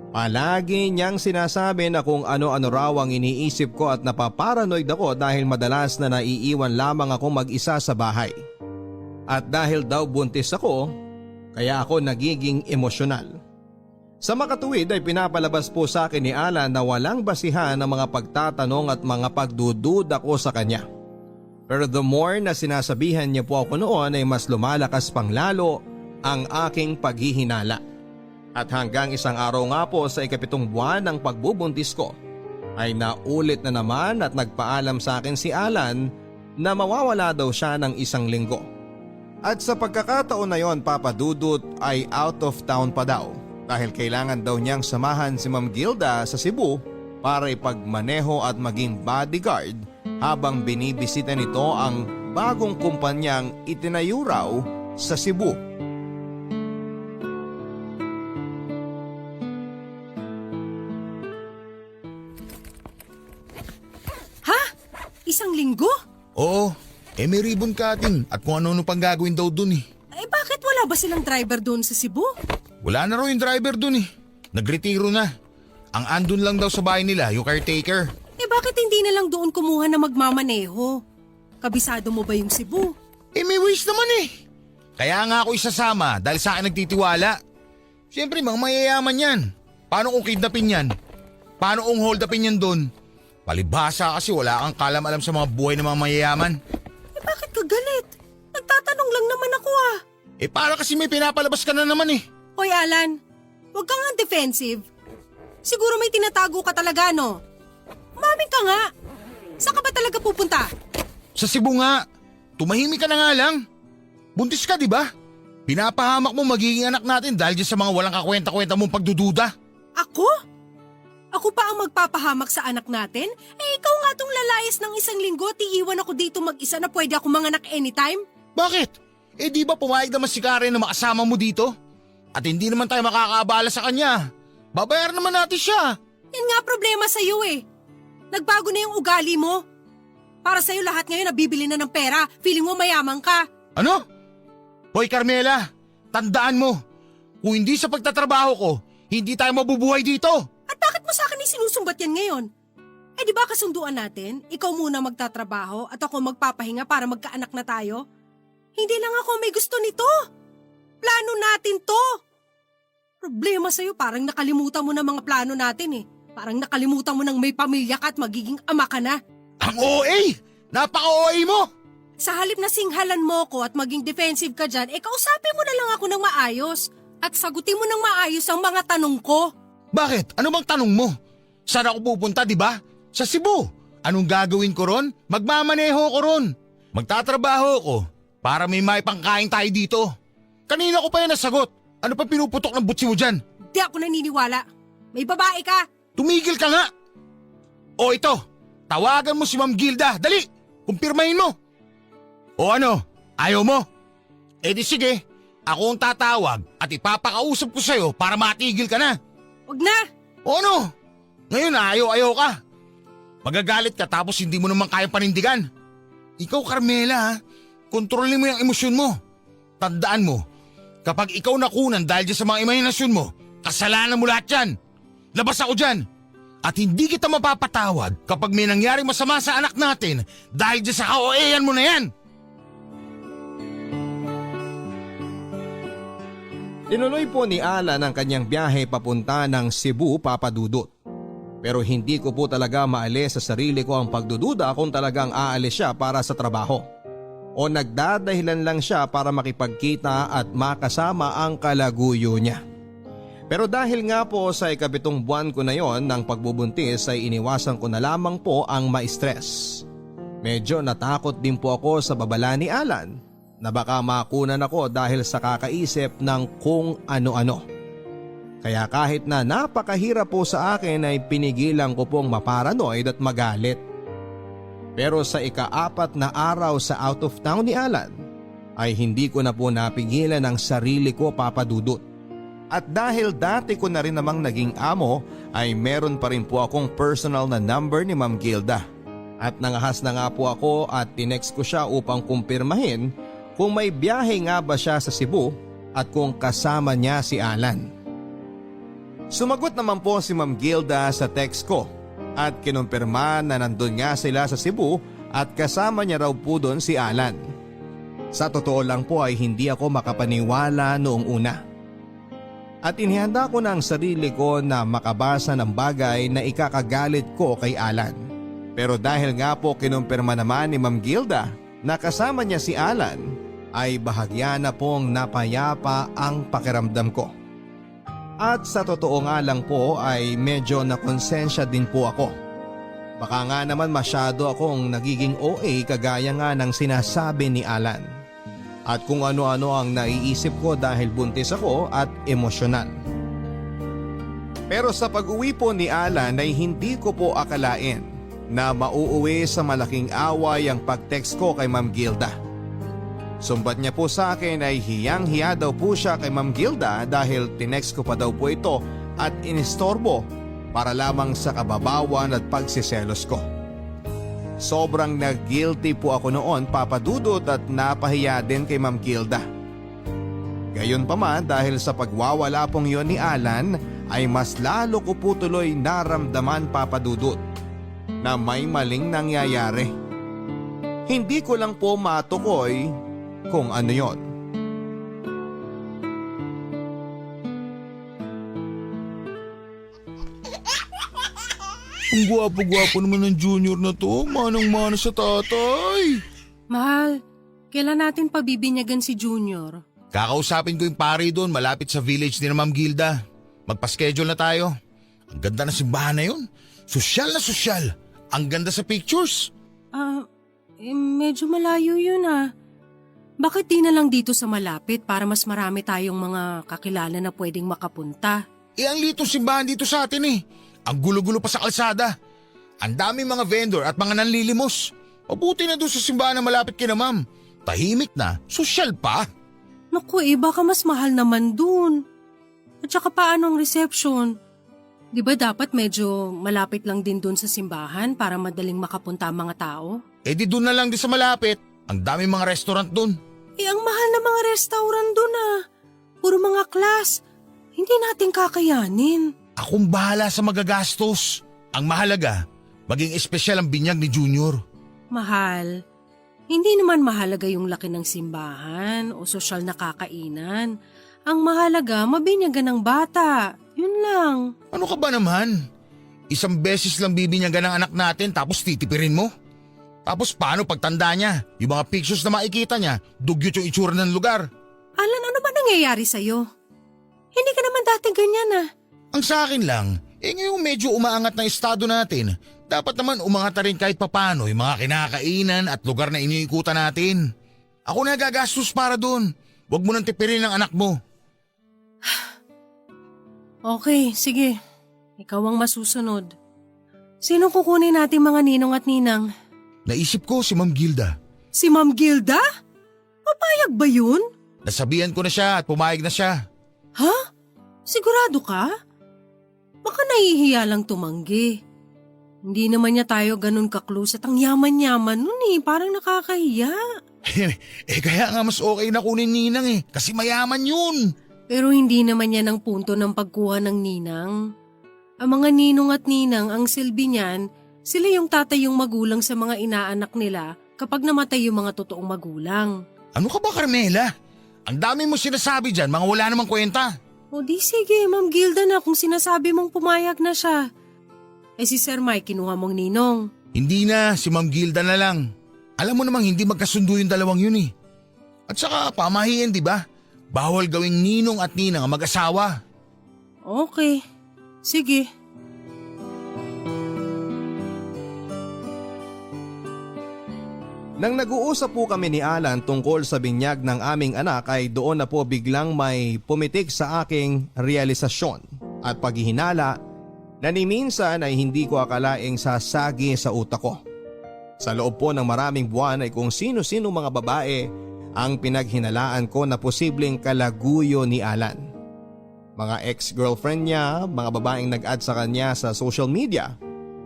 Palagi niyang sinasabi na kung ano-ano raw ang iniisip ko at napaparanoid ako dahil madalas na naiiwan lamang ako mag-isa sa bahay. At dahil daw buntis ako, kaya ako nagiging emosyonal. Sa makatuwid ay pinapalabas po sa akin ni Alan na walang basihan ang mga pagtatanong at mga pagdududa ko sa kanya. Pero the more na sinasabihan niya po ako noon ay mas lumalakas pang lalo ang aking paghihinala. At hanggang isang araw nga po sa 7th buwan ng pagbubuntis ko ay naulit na naman at nagpaalam sa akin si Alan na mawawala daw siya ng 1 linggo. At sa pagkakataon na yon, Papa Dudut, ay out of town pa daw dahil kailangan daw niyang samahan si Ma'am Gilda sa Cebu para ipagmaneho at maging bodyguard habang binibisita nito ang bagong kumpanyang itinayo raw sa Cebu. Ha? 1 linggo? Oo, may ribbon cutting at kung ano-ano pang gagawin daw dun Bakit wala ba silang driver doon sa Cebu? Wala na raw yung driver dun Nagretiro na. Ang andun lang daw sa bahay nila, yung caretaker. Bakit hindi na lang doon kumuha na magmamaneho? Kabisado mo ba yung Cebu? May ways naman Kaya nga ako isasama dahil sa akin nagtitiwala. Siyempre mga mayayaman yan. Paano kung kidnapin yan? Paano kung hold upin yan doon? Palibhasa kasi wala kang kalam-alam sa mga buhay ng mga mayayaman. Bakit ka galit? Nagtatanong lang naman ako Para kasi may pinapalabas ka na naman Hoy Alan, huwag kang defensive. Siguro may tinatago ka talaga Umamin ka nga. Saan ka ba talaga pupunta? Sa Cebu nga. Tumahimik ka na nga lang. Buntis ka, di ba? Pinapahamak mo magiging anak natin dahil dyan sa mga walang kakwenta-kwenta mong pagdududa. Ako? Ako pa ang magpapahamak sa anak natin? Ikaw nga tong lalayas ng 1 linggo at iiwan ako dito mag-isa na pwede ako manganak anytime? Bakit? Di ba pumayag naman si Karen na makasama mo dito? At hindi naman tayo makakaabala sa kanya. Babayaran naman natin siya. Yan nga problema sa'yo Nagbago na yung ugali mo. Para sa'yo lahat ngayon nabibili na ng pera. Feeling mo mayaman ka. Ano? Hoy Carmela, tandaan mo. Kung hindi sa pagtatrabaho ko, hindi tayo mabubuhay dito. At bakit mo mo sa akin sinusumbat yan ngayon? Eh di ba kasunduan natin, ikaw muna magtatrabaho at ako magpapahinga para magkaanak na tayo? Hindi lang ako may gusto nito. Plano natin to. Problema sa'yo, parang nakalimutan mo na mga plano natin eh. Parang nakalimutan mo nang may pamilya ka at magiging ama ka na. Ang OA! Napaka-OA mo! Sa halip na singhalan mo ko at maging defensive ka dyan, kausapin mo na lang ako ng maayos. At sagutin mo ng maayos ang mga tanong ko. Bakit? Ano bang tanong mo? Saan ako pupunta, di ba? Sa Cebu. Anong gagawin ko ron? Magmamaneho ko ron. Magtatrabaho ko para may maipangkain tayo dito. Kanina ko pa yan nasagot. Ano pa pinuputok ng butsi mo dyan? Di ako naniniwala. May babae ka. Tumigil ka nga! O ito, tawagan mo si Ma'am Gilda, dali! Kumpirmahin mo! O ano, ayaw mo? Eh di sige, ako ang tatawag at ipapakausap ko sa'yo para matigil ka na. Wag na! O ano? Ngayon ayaw ka. Magagalit ka tapos hindi mo naman kayang panindigan. Ikaw Carmela, kontrolin mo yung emosyon mo. Tandaan mo, kapag ikaw nakunan dahil dyan sa mga imahinasyon mo, kasalanan mo lahat yan. Labas ako dyan. At hindi kita mapapatawad kapag may nangyaring masama sa anak natin dahil dyan sa ka-OA-an mo na yan. Tinuloy po ni Alan ang kanyang biyahe papunta ng Cebu, Papa Dudut. Pero hindi ko po talaga maalis sa sarili ko ang pagdududa kung talagang aalis siya para sa trabaho. O nagdadahilan lang siya para makipagkita at makasama ang kalaguyo niya. Pero dahil nga po sa 7th buwan ko na yon ng pagbubuntis ay iniwasan ko na lamang po ang ma-stress. Medyo natakot din po ako sa babala ni Alan na baka makunan ako dahil sa kakaisip ng kung ano-ano. Kaya kahit na napakahirap po sa akin ay pinigilan ko pong maparanoid at magalit. Pero sa ika-4 na araw sa out of town ni Alan ay hindi ko na po napigilan ang sarili ko, Papa Dudut. At dahil dati ko na rin namang naging amo ay meron pa rin po akong personal na number ni Ma'am Gilda. At nangahas na nga po ako at tinext ko siya upang kumpirmahin kung may biyahe nga ba siya sa Cebu at kung kasama niya si Alan. Sumagot naman po si Ma'am Gilda sa text ko at kinumpirma na nandun nga sila sa Cebu at kasama niya raw po doon si Alan. Sa totoo lang po ay hindi ako makapaniwala noong una. At inihanda ko na ang sarili ko na makabasa ng bagay na ikakagalit ko kay Alan. Pero dahil nga po kinumpirma naman ni Ma'am Gilda na kasama niya si Alan, ay bahagya na pong napayapa ang pakiramdam ko. At sa totoo nga lang po ay medyo nakonsensya din po ako. Baka nga naman masyado akong nagiging OA kagaya nga ng sinasabi ni Alan. At kung ano-ano ang naiisip ko dahil buntis ako at emosyonal. Pero sa pag-uwi po ni Alan ay hindi ko po akalain na mauuwi sa malaking away ang pag-text ko kay Ma'am Gilda. Sumbat niya po sa akin ay hiyang-hiya daw po siya kay Ma'am Gilda dahil tinext ko pa daw po ito at inistorbo para lamang sa kababawan at pagsiselos ko. Sobrang nag-guilty po ako noon, Papa Dudut, at napahiya din kay Ma'am Gilda. Gayon pa man dahil sa pagwawala pong yon ni Alan ay mas lalo ko po tuloy naramdaman, Papa Dudut, na may maling nangyayari. Hindi ko lang po matukoy kung ano yon. Ang gwapo-gwapo naman ng junior na to, manang-mana sa tatay. Mahal, kailan natin pabibinyagan si Junior? Kakausapin ko yung pare doon malapit sa village ni Ma'am Gilda. Magpa-schedule na tayo. Ang ganda na simbahan na yun. Sosyal na sosyal. Ang ganda sa pictures. Medyo malayo yun ah. Bakit di na lang dito sa malapit para mas marami tayong mga kakilala na pwedeng makapunta? Ang litong simbahan dito sa atin eh. Ang gulo-gulo pa sa kalsada. Ang daming mga vendor at mga nanlilimos. Mabuti na doon sa simbahan na malapit kina Ma'am. Tahimik na, sosyal pa. Naku baka mas mahal naman dun. At saka paano ang reception? Di ba dapat medyo malapit lang din dun sa simbahan para madaling makapunta ang mga tao? Di doon na lang din sa malapit. Ang daming mga restaurant doon. Ang mahal na mga restaurant dun ah. Puro mga class. Hindi natin kakayanin. Akong bahala sa magagastos. Ang mahalaga, maging espesyal ang binyag ni Junior. Mahal, hindi naman mahalaga yung laki ng simbahan o sosyal na kakainan. Ang mahalaga, mabinyagan ng bata. Yun lang. Ano ka ba naman? Isang beses lang bibinyagan ng anak natin tapos titipirin mo? Tapos paano pagtanda niya? Yung mga pictures na makikita niya, dugyot yung itsura ng lugar. Alan, ano ba nangyayari sa'yo? Hindi ka naman dati ganyan ah. Ang sa akin lang, ngayong medyo umaangat na estado natin, dapat naman umangat na rin kahit papano yung mga kinakainan at lugar na iniikutan natin. Ako na gagastos para doon. Huwag mo nang tipirin ang anak mo. Okay, sige. Ikaw ang masusunod. Sino kukunin natin mga ninong at ninang? Naisip ko si Ma'am Gilda. Si Ma'am Gilda? Papayag ba yun? Nasabihan ko na siya at pumayag na siya. Ha? Sigurado ka? Baka nahihiya lang tumanggi. Hindi naman niya tayo ganun ka-close at ang yaman-yaman nun eh. Parang nakakahiya. Kaya nga mas okay na kunin ninang kasi mayaman yun. Pero hindi naman yan ang punto ng pagkuha ng ninang. Ang mga ninong at ninang ang silbi niyan, sila yung tatay yung magulang sa mga inaanak nila kapag namatay yung mga totoong magulang. Ano ka ba, Carmela? Ang dami mo sinasabi dyan, mga wala namang kwenta. O di sige, Ma'am Gilda na kung sinasabi mong pumayag na siya. Si Sir Mike kinuha mong ninong. Hindi na, si Ma'am Gilda na lang. Alam mo namang hindi magkasundo yung dalawang yun. At saka pamahiin, di ba? Bawal gawing ninong at ninang ang mag-asawa. Okay, sige. Nang nag-uusap po kami ni Alan tungkol sa binyag ng aming anak ay doon na po biglang may pumitik sa aking realisasyon at paghihinala na ni minsan ay hindi ko akalaing sasagi sa utak ko. Sa loob po ng maraming buwan ay kung sino-sino mga babae ang pinaghinalaan ko na posibleng kalaguyo ni Alan. Mga ex-girlfriend niya, mga babaeng nag-add sa kanya sa social media,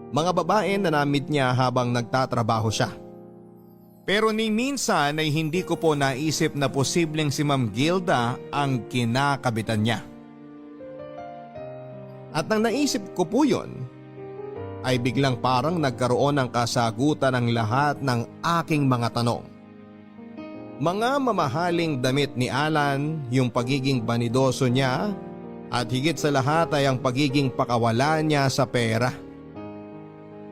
mga babae na na-meet niya habang nagtatrabaho siya. Pero ni minsan ay hindi ko po naisip na posibleng si Ma'am Gilda ang kinakabitan niya. At nang naisip ko po yun, ay biglang parang nagkaroon ng kasagutan ng lahat ng aking mga tanong. Mga mamahaling damit ni Alan, yung pagiging banidoso niya, at higit sa lahat ay ang pagiging pakawala niya sa pera.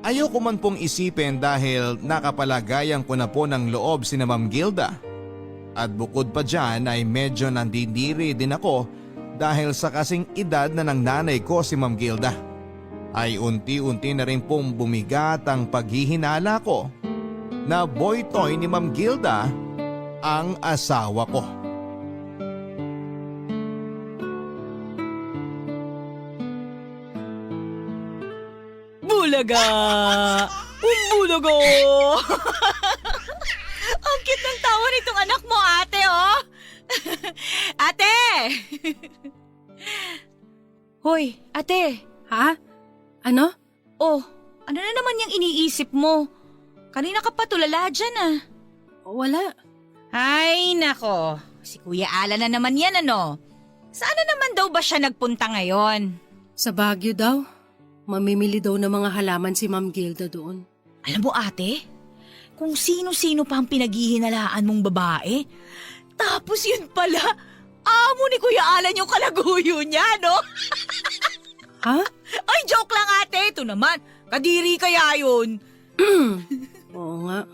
Ayoko man pong isipin dahil nakapalagayan ko na po ng loob si Ma'am Gilda. At bukod pa dyan ay medyo nandidiri din ako dahil sa kasing edad na ng nanay ko si Ma'am Gilda. Ay unti-unti na rin pong bumigat ang paghihinala ko na boy toy ni Ma'am Gilda ang asawa ko. Bulaga! Bulaga! Ang cute ng tawa nitong anak mo, ate, oh! Ate! Hoy, ate. Ha? Ano? Oh, ano na naman yung iniisip mo? Kanina ka pa tulala dyan ah. Wala. Ay, nako. Si Kuya Alan na naman yan ano. Saan na naman daw ba siya nagpunta ngayon? Sa Baguio daw. Mamimili daw ng mga halaman si Ma'am Gilda doon. Alam mo ate, kung sino-sino pa ang pinaghihinalaan mong babae, tapos yun pala, amo ni Kuya Alan yung kalaguyo niya, no? Ha? Ay, joke lang ate, ito naman, kadiri kaya yun. Oo nga.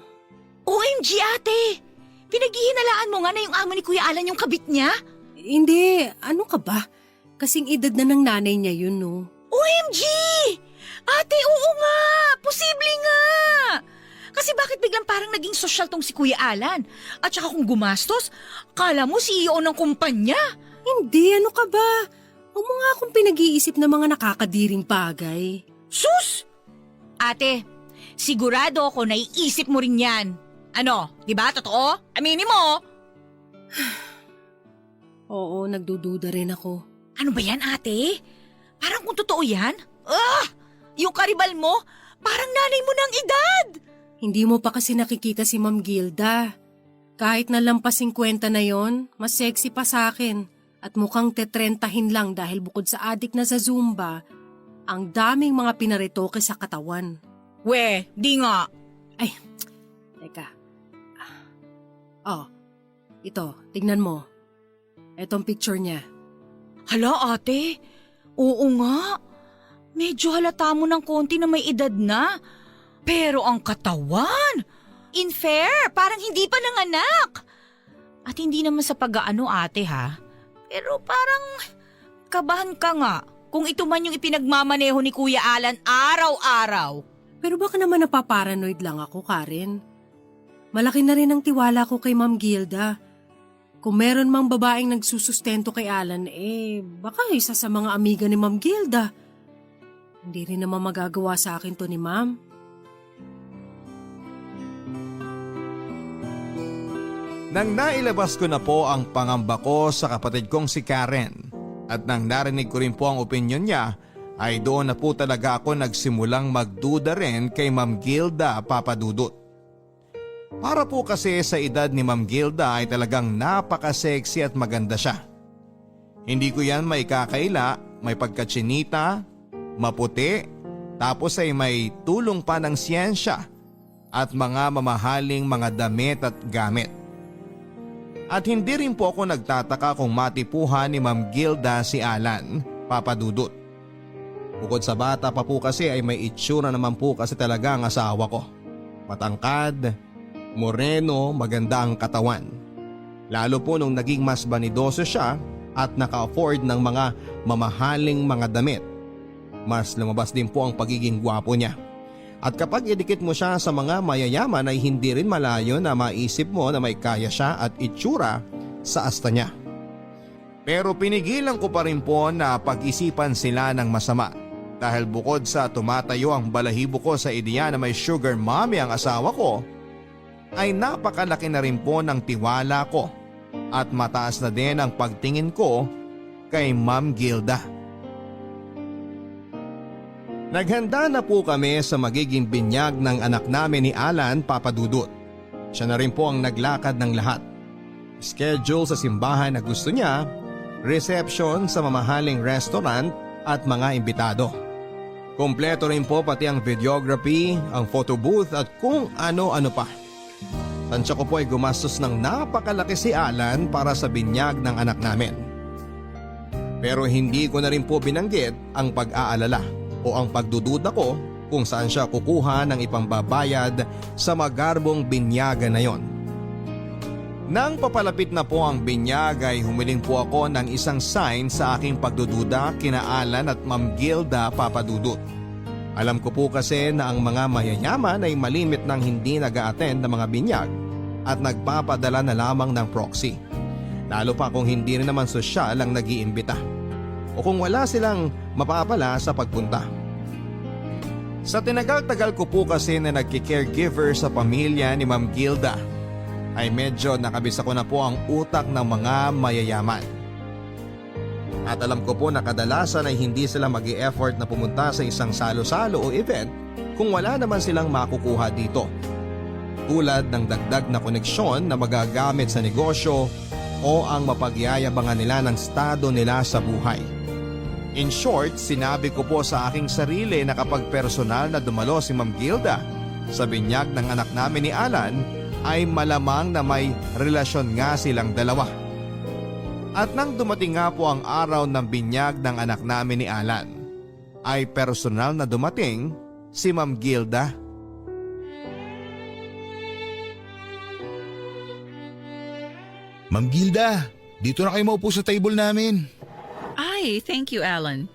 OMG ate, pinaghihinalaan mo nga na yung amo ni Kuya Alan yung kabit niya? Hindi, ano ka ba? Kasing edad na ng nanay niya yun, no? OMG! Ate, oo nga! Posible nga! Kasi bakit biglang parang naging sosyal tong si Kuya Alan? At saka kung gumastos, kala mo CEO ng kumpanya. Hindi, ano ka ba? Huwag mo nga akong pinag-iisip ng mga nakakadiring bagay. Sus! Ate, sigurado ako naiisip mo rin yan. Ano, di ba? Totoo? Aminin mo! Oo, nagdududa rin ako. Ano ba yan, ate? Parang kung totoo yan? Yung karibal mo, parang nanay mo ng edad! Hindi mo pa kasi nakikita si Ma'am Gilda. Kahit na lampas 50 na yon, mas sexy pa sa akin. At mukhang tetrentahin lang dahil bukod sa adik na sa Zumba, ang daming mga pinaritoke sa katawan. We, di nga. Ay, teka. Oh, ito, tignan mo. Etong picture niya. Hala ate, oo nga. Medyo halata mo ng konti na may edad na. Pero ang katawan, unfair, parang hindi pa nanganak. At hindi naman sa pag-aano ate ha. Pero parang kabahan ka nga kung ito man yung ipinagmamaneho ni Kuya Alan araw-araw. Pero baka naman napaparanoid lang ako, Karen. Malaki na rin ang tiwala ko kay Ma'am Gilda. Kung meron mang babaeng nagsusustento kay Alan, baka isa sa mga amiga ni Ma'am Gilda. Hindi rin naman magagawa sa akin to ni Ma'am. Nang nailabas ko na po ang pangamba ko sa kapatid kong si Karen at nang narinig ko rin po ang opinyon niya, ay doon na po talaga ako nagsimulang magduda rin kay Ma'am Gilda Papadudut. Para po kasi sa edad ni Ma'am Gilda ay talagang napaka-sexy at maganda siya. Hindi ko yan may kakaila, may pagkatsinita, maputi, tapos ay may tulong pa ng siyensya at mga mamahaling mga damit at gamit. At hindi rin po ako nagtataka kung matipuhan ni Ma'am Gilda si Alan Papadudut. Bukod sa bata pa po kasi ay may itsura naman po kasi talaga ang asawa ko. Matangkad, moreno, maganda ang katawan. Lalo po nung naging mas banidoso siya at naka-afford ng mga mamahaling mga damit. Mas lumabas din po ang pagiging gwapo niya. At kapag idikit mo siya sa mga mayayaman ay hindi rin malayo na maisip mo na may kaya siya at itsura sa asta niya. Pero pinigilan ko pa rin po na pag-isipan sila ng masama dahil bukod sa tumatayo ang balahibo ko sa ideya na may sugar mommy ang asawa ko, ay napakalaki na rin po ng tiwala ko at mataas na din ang pagtingin ko kay Ma'am Gilda. Naghanda na po kami sa magiging binyag ng anak namin ni Alan Papadudut. Siya na rin po ang naglakad ng lahat. Schedule sa simbahan na gusto niya, reception sa mamahaling restaurant at mga imbitado. Kompleto rin po pati ang videography, ang photo booth at kung ano-ano pa. Tansya ko po ay gumastos ng napakalaki si Alan para sa binyag ng anak namin. Pero hindi ko na rin po binanggit ang pag-aalala o ang pagdududa ko kung saan siya kukuha ng ipambabayad sa magarbong binyaga na yon. Nang papalapit na po ang binyag ay humiling po ako ng isang sign sa aking pagdududa kina Alan at Ma'am Gilda Papadudut. Alam ko po kasi na ang mga mayayaman ay malimit ng hindi nag-a-attend ng mga binyag at nagpapadala na lamang ng proxy. Lalo pa kung hindi rin naman sosyal ang nag-iimbita o kung wala silang mapapala sa pagpunta. Sa tinagal-tagal ko po kasi na nagki-caregiver sa pamilya ni Ma'am Gilda ay medyo nakabisa ko na po ang utak ng mga mayayaman. At alam ko po na kadalasan ay hindi sila mag-i-effort na pumunta sa isang salo-salo o event kung wala naman silang makukuha dito. Tulad ng dagdag na koneksyon na magagamit sa negosyo o ang mapagyayabangan nila ng estado nila sa buhay. In short, sinabi ko po sa aking sarili na kapag personal na dumalo si Ma'am Gilda sa binyag ng anak namin ni Alan ay malamang na may relasyon nga silang dalawa. At nang dumating nga po ang araw ng binyag ng anak namin ni Alan, ay personal na dumating si Ma'am Gilda. Ma'am Gilda, dito na kayo maupo sa table namin. Ay, thank you, Alan.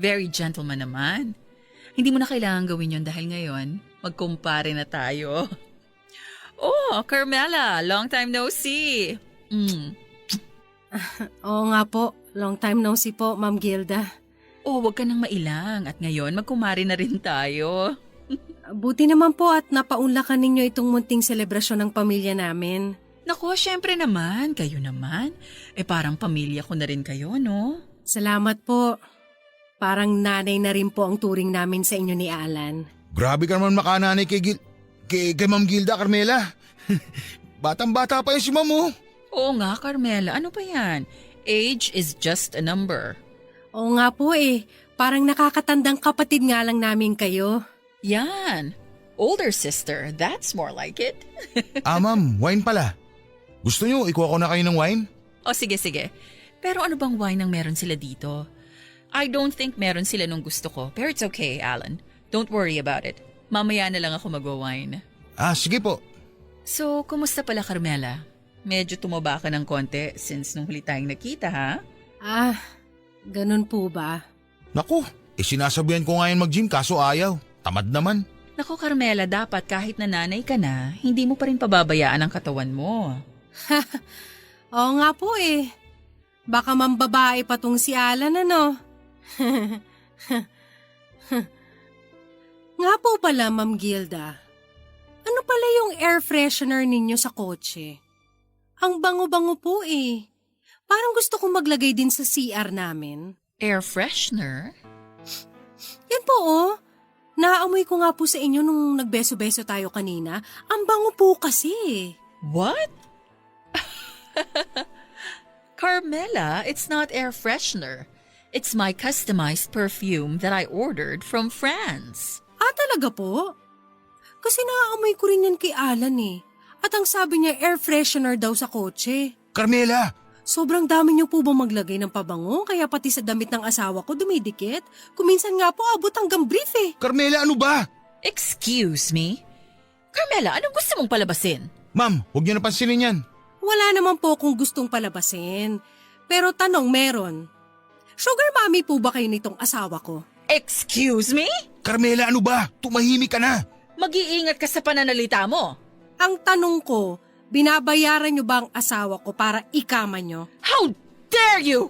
Very gentleman naman. Hindi mo na kailangan gawin yon dahil ngayon, magkumpare na tayo. Oh, Carmela, long time no see. Oo nga po, long time no see po, Ma'am Gilda. Oh, wag ka nang mailang at ngayon magkumare na rin tayo. Buti naman po at napaunlakan ninyo itong munting selebrasyon ng pamilya namin. Naku, syempre naman, kayo naman. Parang pamilya ko na rin kayo, no? Salamat po. Parang nanay na rin po ang turing namin sa inyo ni Alan. Grabe ka naman makananay kay Ma'am Gilda, Carmela. Batang-bata pa yun si Ma'am oh. Oo nga, Carmela, ano pa yan? Age is just a number. Oo nga po eh. Parang nakakatandang kapatid nga lang namin kayo. Yan. Older sister, that's more like it. Ma'am, wine pala. Gusto nyo, ikuha ko na kayo ng wine? O sige. Pero ano bang wine ang meron sila dito? I don't think meron sila nung gusto ko. Pero it's okay, Alan. Don't worry about it. Mamaya na lang ako magwa-wine. Sige po. So, kumusta pala, Carmela? Medyo tumaba ka ng konti since nung huli tayong nakita, ha? Ganun po ba? Naku, sinasabihan ko nga yun mag-gym kaso ayaw. Tamad naman. Naku, Carmela, dapat kahit nanay ka na, hindi mo pa rin pababayaan ang katawan mo. Oo nga po eh. Baka mambabae pa tong si Alan ano. Nga po pala, Ma'am Gilda. Ano pala yung air freshener ninyo sa kotse? Ang bango-bango po eh. Parang gusto kong maglagay din sa CR namin. Air freshener? Yan po oh. Naamoy ko nga po sa inyo nung nagbeso-beso tayo kanina. Ang bango po kasi. What? Carmela, it's not air freshener. It's my customized perfume that I ordered from France. Talaga po? Kasi naaamoy ko rin yan kay Alan eh. At ang sabi niya air freshener daw sa kotse. Carmela! Sobrang dami niyo po ba maglagay ng pabango kaya pati sa damit ng asawa ko dumidikit? Kuminsan nga po abot hanggang brief eh. Carmela, ano ba? Excuse me? Carmela, anong gusto mong palabasin? Ma'am, huwag niyo napansinin yan. Wala naman po kung gustong palabasin. Pero tanong meron. Sugar mommy po ba kayo nitong asawa ko? Excuse me? Carmela, ano ba? Tumahimik ka na. Mag-iingat ka sa pananalita mo. Ang tanong ko, binabayaran niyo ba ang asawa ko para ikama niyo? How dare you!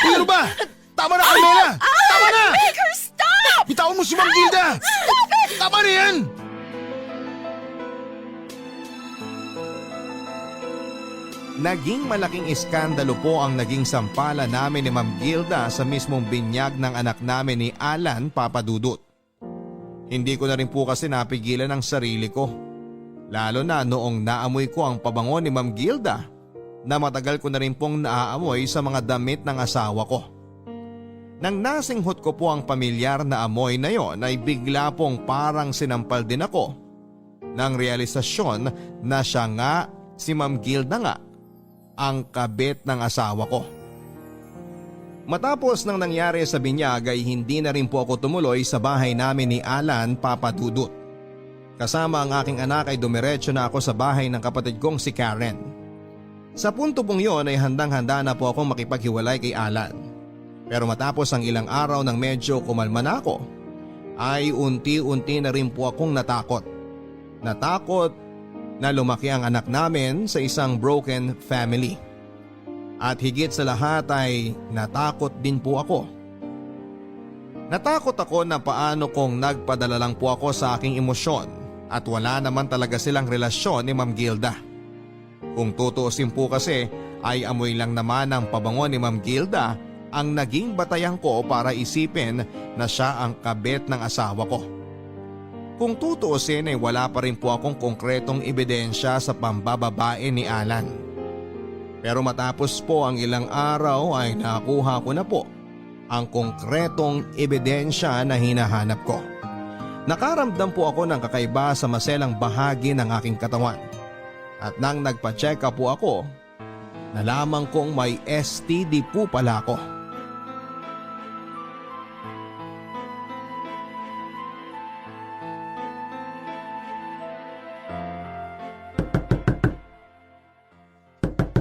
Uy, ano ba? Tama na, Carmela! Tama na! Make her stop! Bitawan mo si Ma'am Gilda! Stop it! Tama na yan! Naging malaking iskandalo po ang naging sampala namin ni Ma'am Gilda sa mismong binyag ng anak namin ni Alan Papadudut. Hindi ko na rin po kasi napigilan ang sarili ko. Lalo na noong naamoy ko ang pabango ni Ma'am Gilda na matagal ko na rin pong naaamoy sa mga damit ng asawa ko. Nang nasinghot ko po ang pamilyar na amoy na yon ay bigla pong parang sinampal din ako ng realisasyon na siya nga si Ma'am Gilda nga ang kabit ng asawa ko. Matapos nang nangyari sa binyag ay hindi na rin po ako tumuloy sa bahay namin ni Alan Papadudut. Kasama ang aking anak ay dumiretso na ako sa bahay ng kapatid kong si Karen. Sa punto pong yon ay handang-handa na po akong makipaghiwalay kay Alan. Pero matapos ang ilang araw nang medyo kumalma na ako, ay unti-unti na rin po akong natakot. Natakot na lumaki ang anak namin sa isang broken family. At higit sa lahat ay natakot din po ako. Natakot ako na paano kung nagpadala lang po ako sa aking emosyon at wala naman talaga silang relasyon ni Ma'am Gilda. Kung tutuusin po kasi ay amoy lang naman ang pabango ni Ma'am Gilda ang naging batayan ko para isipin na siya ang kabit ng asawa ko. Kung tutuusin ay wala pa rin po akong konkretong ebidensya sa pambababae ni Alan. Pero matapos po ang ilang araw ay nakuha ko na po ang konkretong ebidensya na hinahanap ko. Nakaramdam po ako ng kakaiba sa maselang bahagi ng aking katawan. At nang nagpa-check up po ako, nalaman kong may STD po pala ako.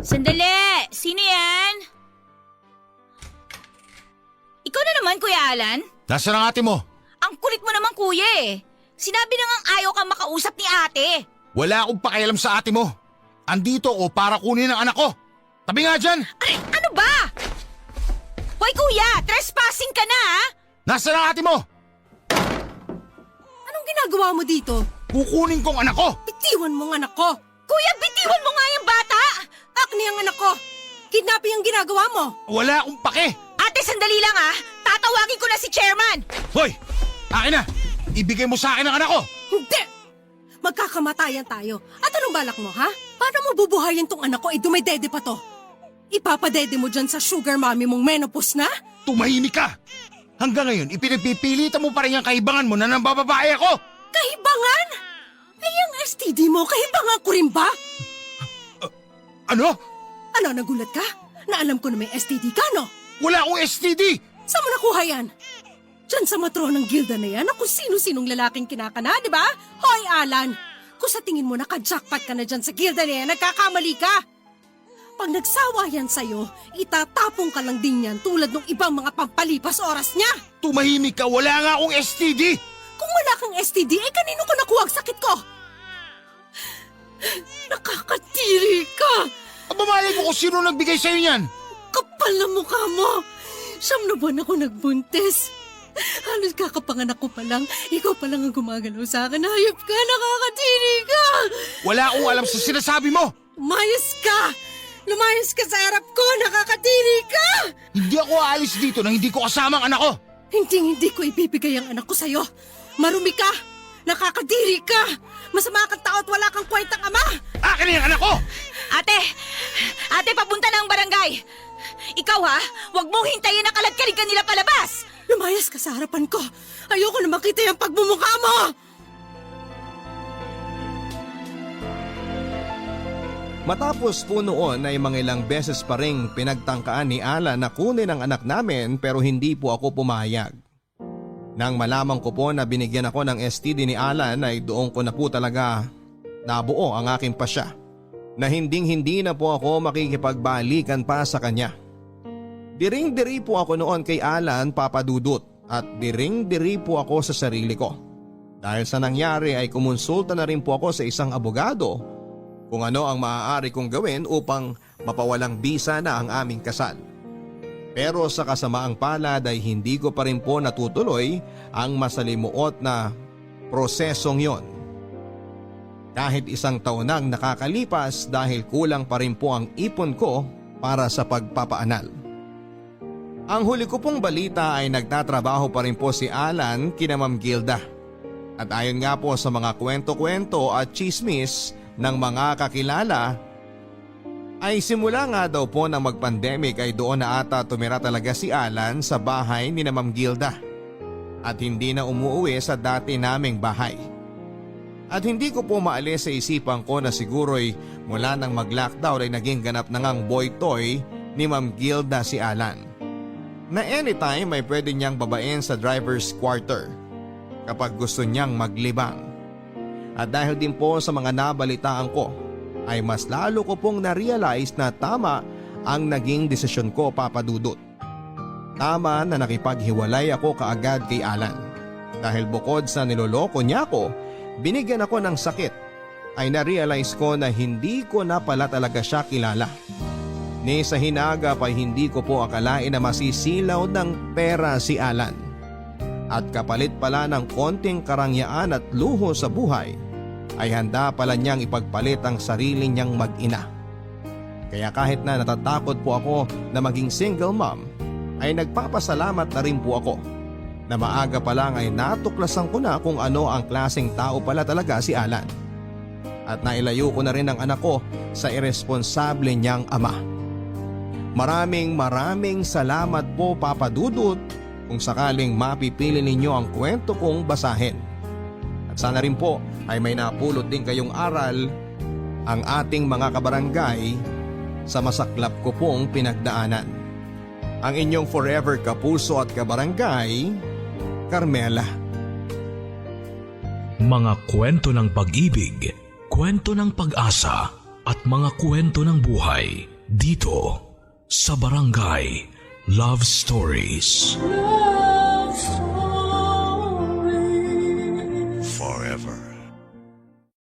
Sandali! Sino yan? Ikaw na naman, Kuya Alan? Nasaan ang ate mo? Ang kulit mo naman, Kuya eh. Sinabi na ngang ayaw kang makausap ni ate. Wala akong pakialam sa ate mo. Andito ako para kunin ang anak ko. Tabi nga dyan! Ay, ano ba? Hoy, Kuya! Trespassing ka na, ha? Nasaan ang ate mo? Anong ginagawa mo dito? Kukunin kong anak ko! Bitiwan mo ang anak ko! Kuya, bitiwan mo nga yung bata! Akni ang anak ko! Kidnapping ang ginagawa mo! Wala akong pake! Ate, sandali lang, ha? Tatawagin ko na si Chairman! Hoy! Akin na! Ibigay mo sa akin ang anak ko! Hindi! Magkakamatayan tayo. At anong balak mo, ha? Paano mo bubuhayin tong anak ko? Dumay-dede pa to. Ipapadede mo dyan sa sugar mommy mong menopause na? Tumahimik ka! Hanggang ngayon, ipinagpipilitan mo pa rin yung kaibangan mo na nambababae ako! Kahibangan? Ay, ang STD mo, kahibangan ko rin ba? Ano? Ano, nagulat ka? Na alam ko na may STD ka, no? Wala akong STD! Saan mo nakuha yan? Diyan sa matronang gilda na yan, kung sino-sinong lalaking kinakana, di ba? Hoy, Alan! Kung sa tingin mo naka-jackpot ka na dyan sa gilda na yan, nagkakamali ka! Pag nagsawa yan sa'yo, itatapong ka lang din yan tulad ng ibang mga pampalipas oras niya! Tumahimik ka! Wala nga akong STD! Kung wala kang STD, kanino ko nakuha ang sakit ko? Nakakatiri ka! Abamalay mo kung sino nagbigay sa'yo niyan! Kapal na mukha mo! 9 na buwan ako nagbuntis. Halos kakapanganak ko pa lang, ikaw pa lang ang gumagalaw sa akin. Hayop ka, nakakatiri ka! Wala akong alam sa sinasabi mo! Lumayas ka! Lumayas ka sa harap ko, nakakatiri ka! Hindi ako aalis dito nang hindi ko kasama ang anak ko! Hindi ko ibibigay ang anak ko sa'yo. Marumi ka! Nakakadiri ka! Masama kang tao at wala kang kwentang ama! Akin na yung anak ko! Ate, papunta na ang barangay! Ikaw ha, huwag mong hintayin na kalagkalig ka nila palabas! Lumayas ka sa harapan ko! Ayoko na makita yung pagmumukha mo! Matapos po noon ay mga ilang beses pa ring pinagtangkaan ni Alan na kunin ang anak namin pero hindi po ako pumayag. Nang malaman ko po na binigyan ako ng STD ni Alan ay doon ko na po talaga nabuo ang aking pasya na hindi na po ako makikipagbalikan pa sa kanya. Diring-diri po ako noon kay Alan, Papa Dudut, at diring-diri po ako sa sarili ko. Dahil sa nangyari ay kumonsulta na rin po ako sa isang abogado kung ano ang maaari kong gawin upang mapawalang bisa na ang aming kasal. Pero sa kasamaang palad ay hindi ko pa rin po natutuloy ang masalimuot na prosesong yon. Kahit 1 taon nang nakakalipas dahil kulang pa rin po ang ipon ko para sa pagpapaanal. Ang huli ko pong balita ay nagtatrabaho pa rin po si Alan kina Ma'am Gilda. At ayon nga po sa mga kwento-kwento at chismis ng mga kakilala, ay simula nga daw po na mag-pandemic ay doon na ata tumira talaga si Alan sa bahay ni Ma'am Gilda at hindi na umuwi sa dati naming bahay. At hindi ko po maalis sa isipan ko na siguro'y mula nang mag-lockdown ay naging ganap na ngang boy toy ni Ma'am Gilda si Alan, na anytime ay pwede niyang babain sa driver's quarter kapag gusto niyang maglibang. At dahil din po sa mga nabalitaan ko ay mas lalo ko pong na-realize na tama ang naging desisyon ko, Papa Dudut. Tama na nakipaghiwalay ako kaagad kay Alan dahil bukod sa niloloko niya ako, binigyan ako ng sakit, ay na-realize ko na hindi ko na pala talaga siya kilala. Ni sa hinagap ay hindi ko po akalain na masisilaw ng pera si Alan. At kapalit pala ng konting karangyaan at luho sa buhay, ay handa pala niyang ipagpalit ang sarili niyang mag-ina. Kaya kahit na natatakot po ako na maging single mom, ay nagpapasalamat na rin po ako na maaga pa lang ay natuklasan ko na kung ano ang klaseng tao pala talaga si Alan. At nailayo ko na rin ang anak ko sa irresponsable niyang ama. Maraming salamat po, Papa Dudut, kung sakaling mapipili ninyo ang kwento kong basahin. At sana rin po ay may napulot din kayong aral ang ating mga kabarangay sa masaklap ko pong pinagdaanan. Ang inyong forever kapuso at kabarangay, Carmela. Mga kwento ng pag-ibig, kwento ng pag-asa at mga kwento ng buhay dito sa Barangay Love Stories. Love Stories.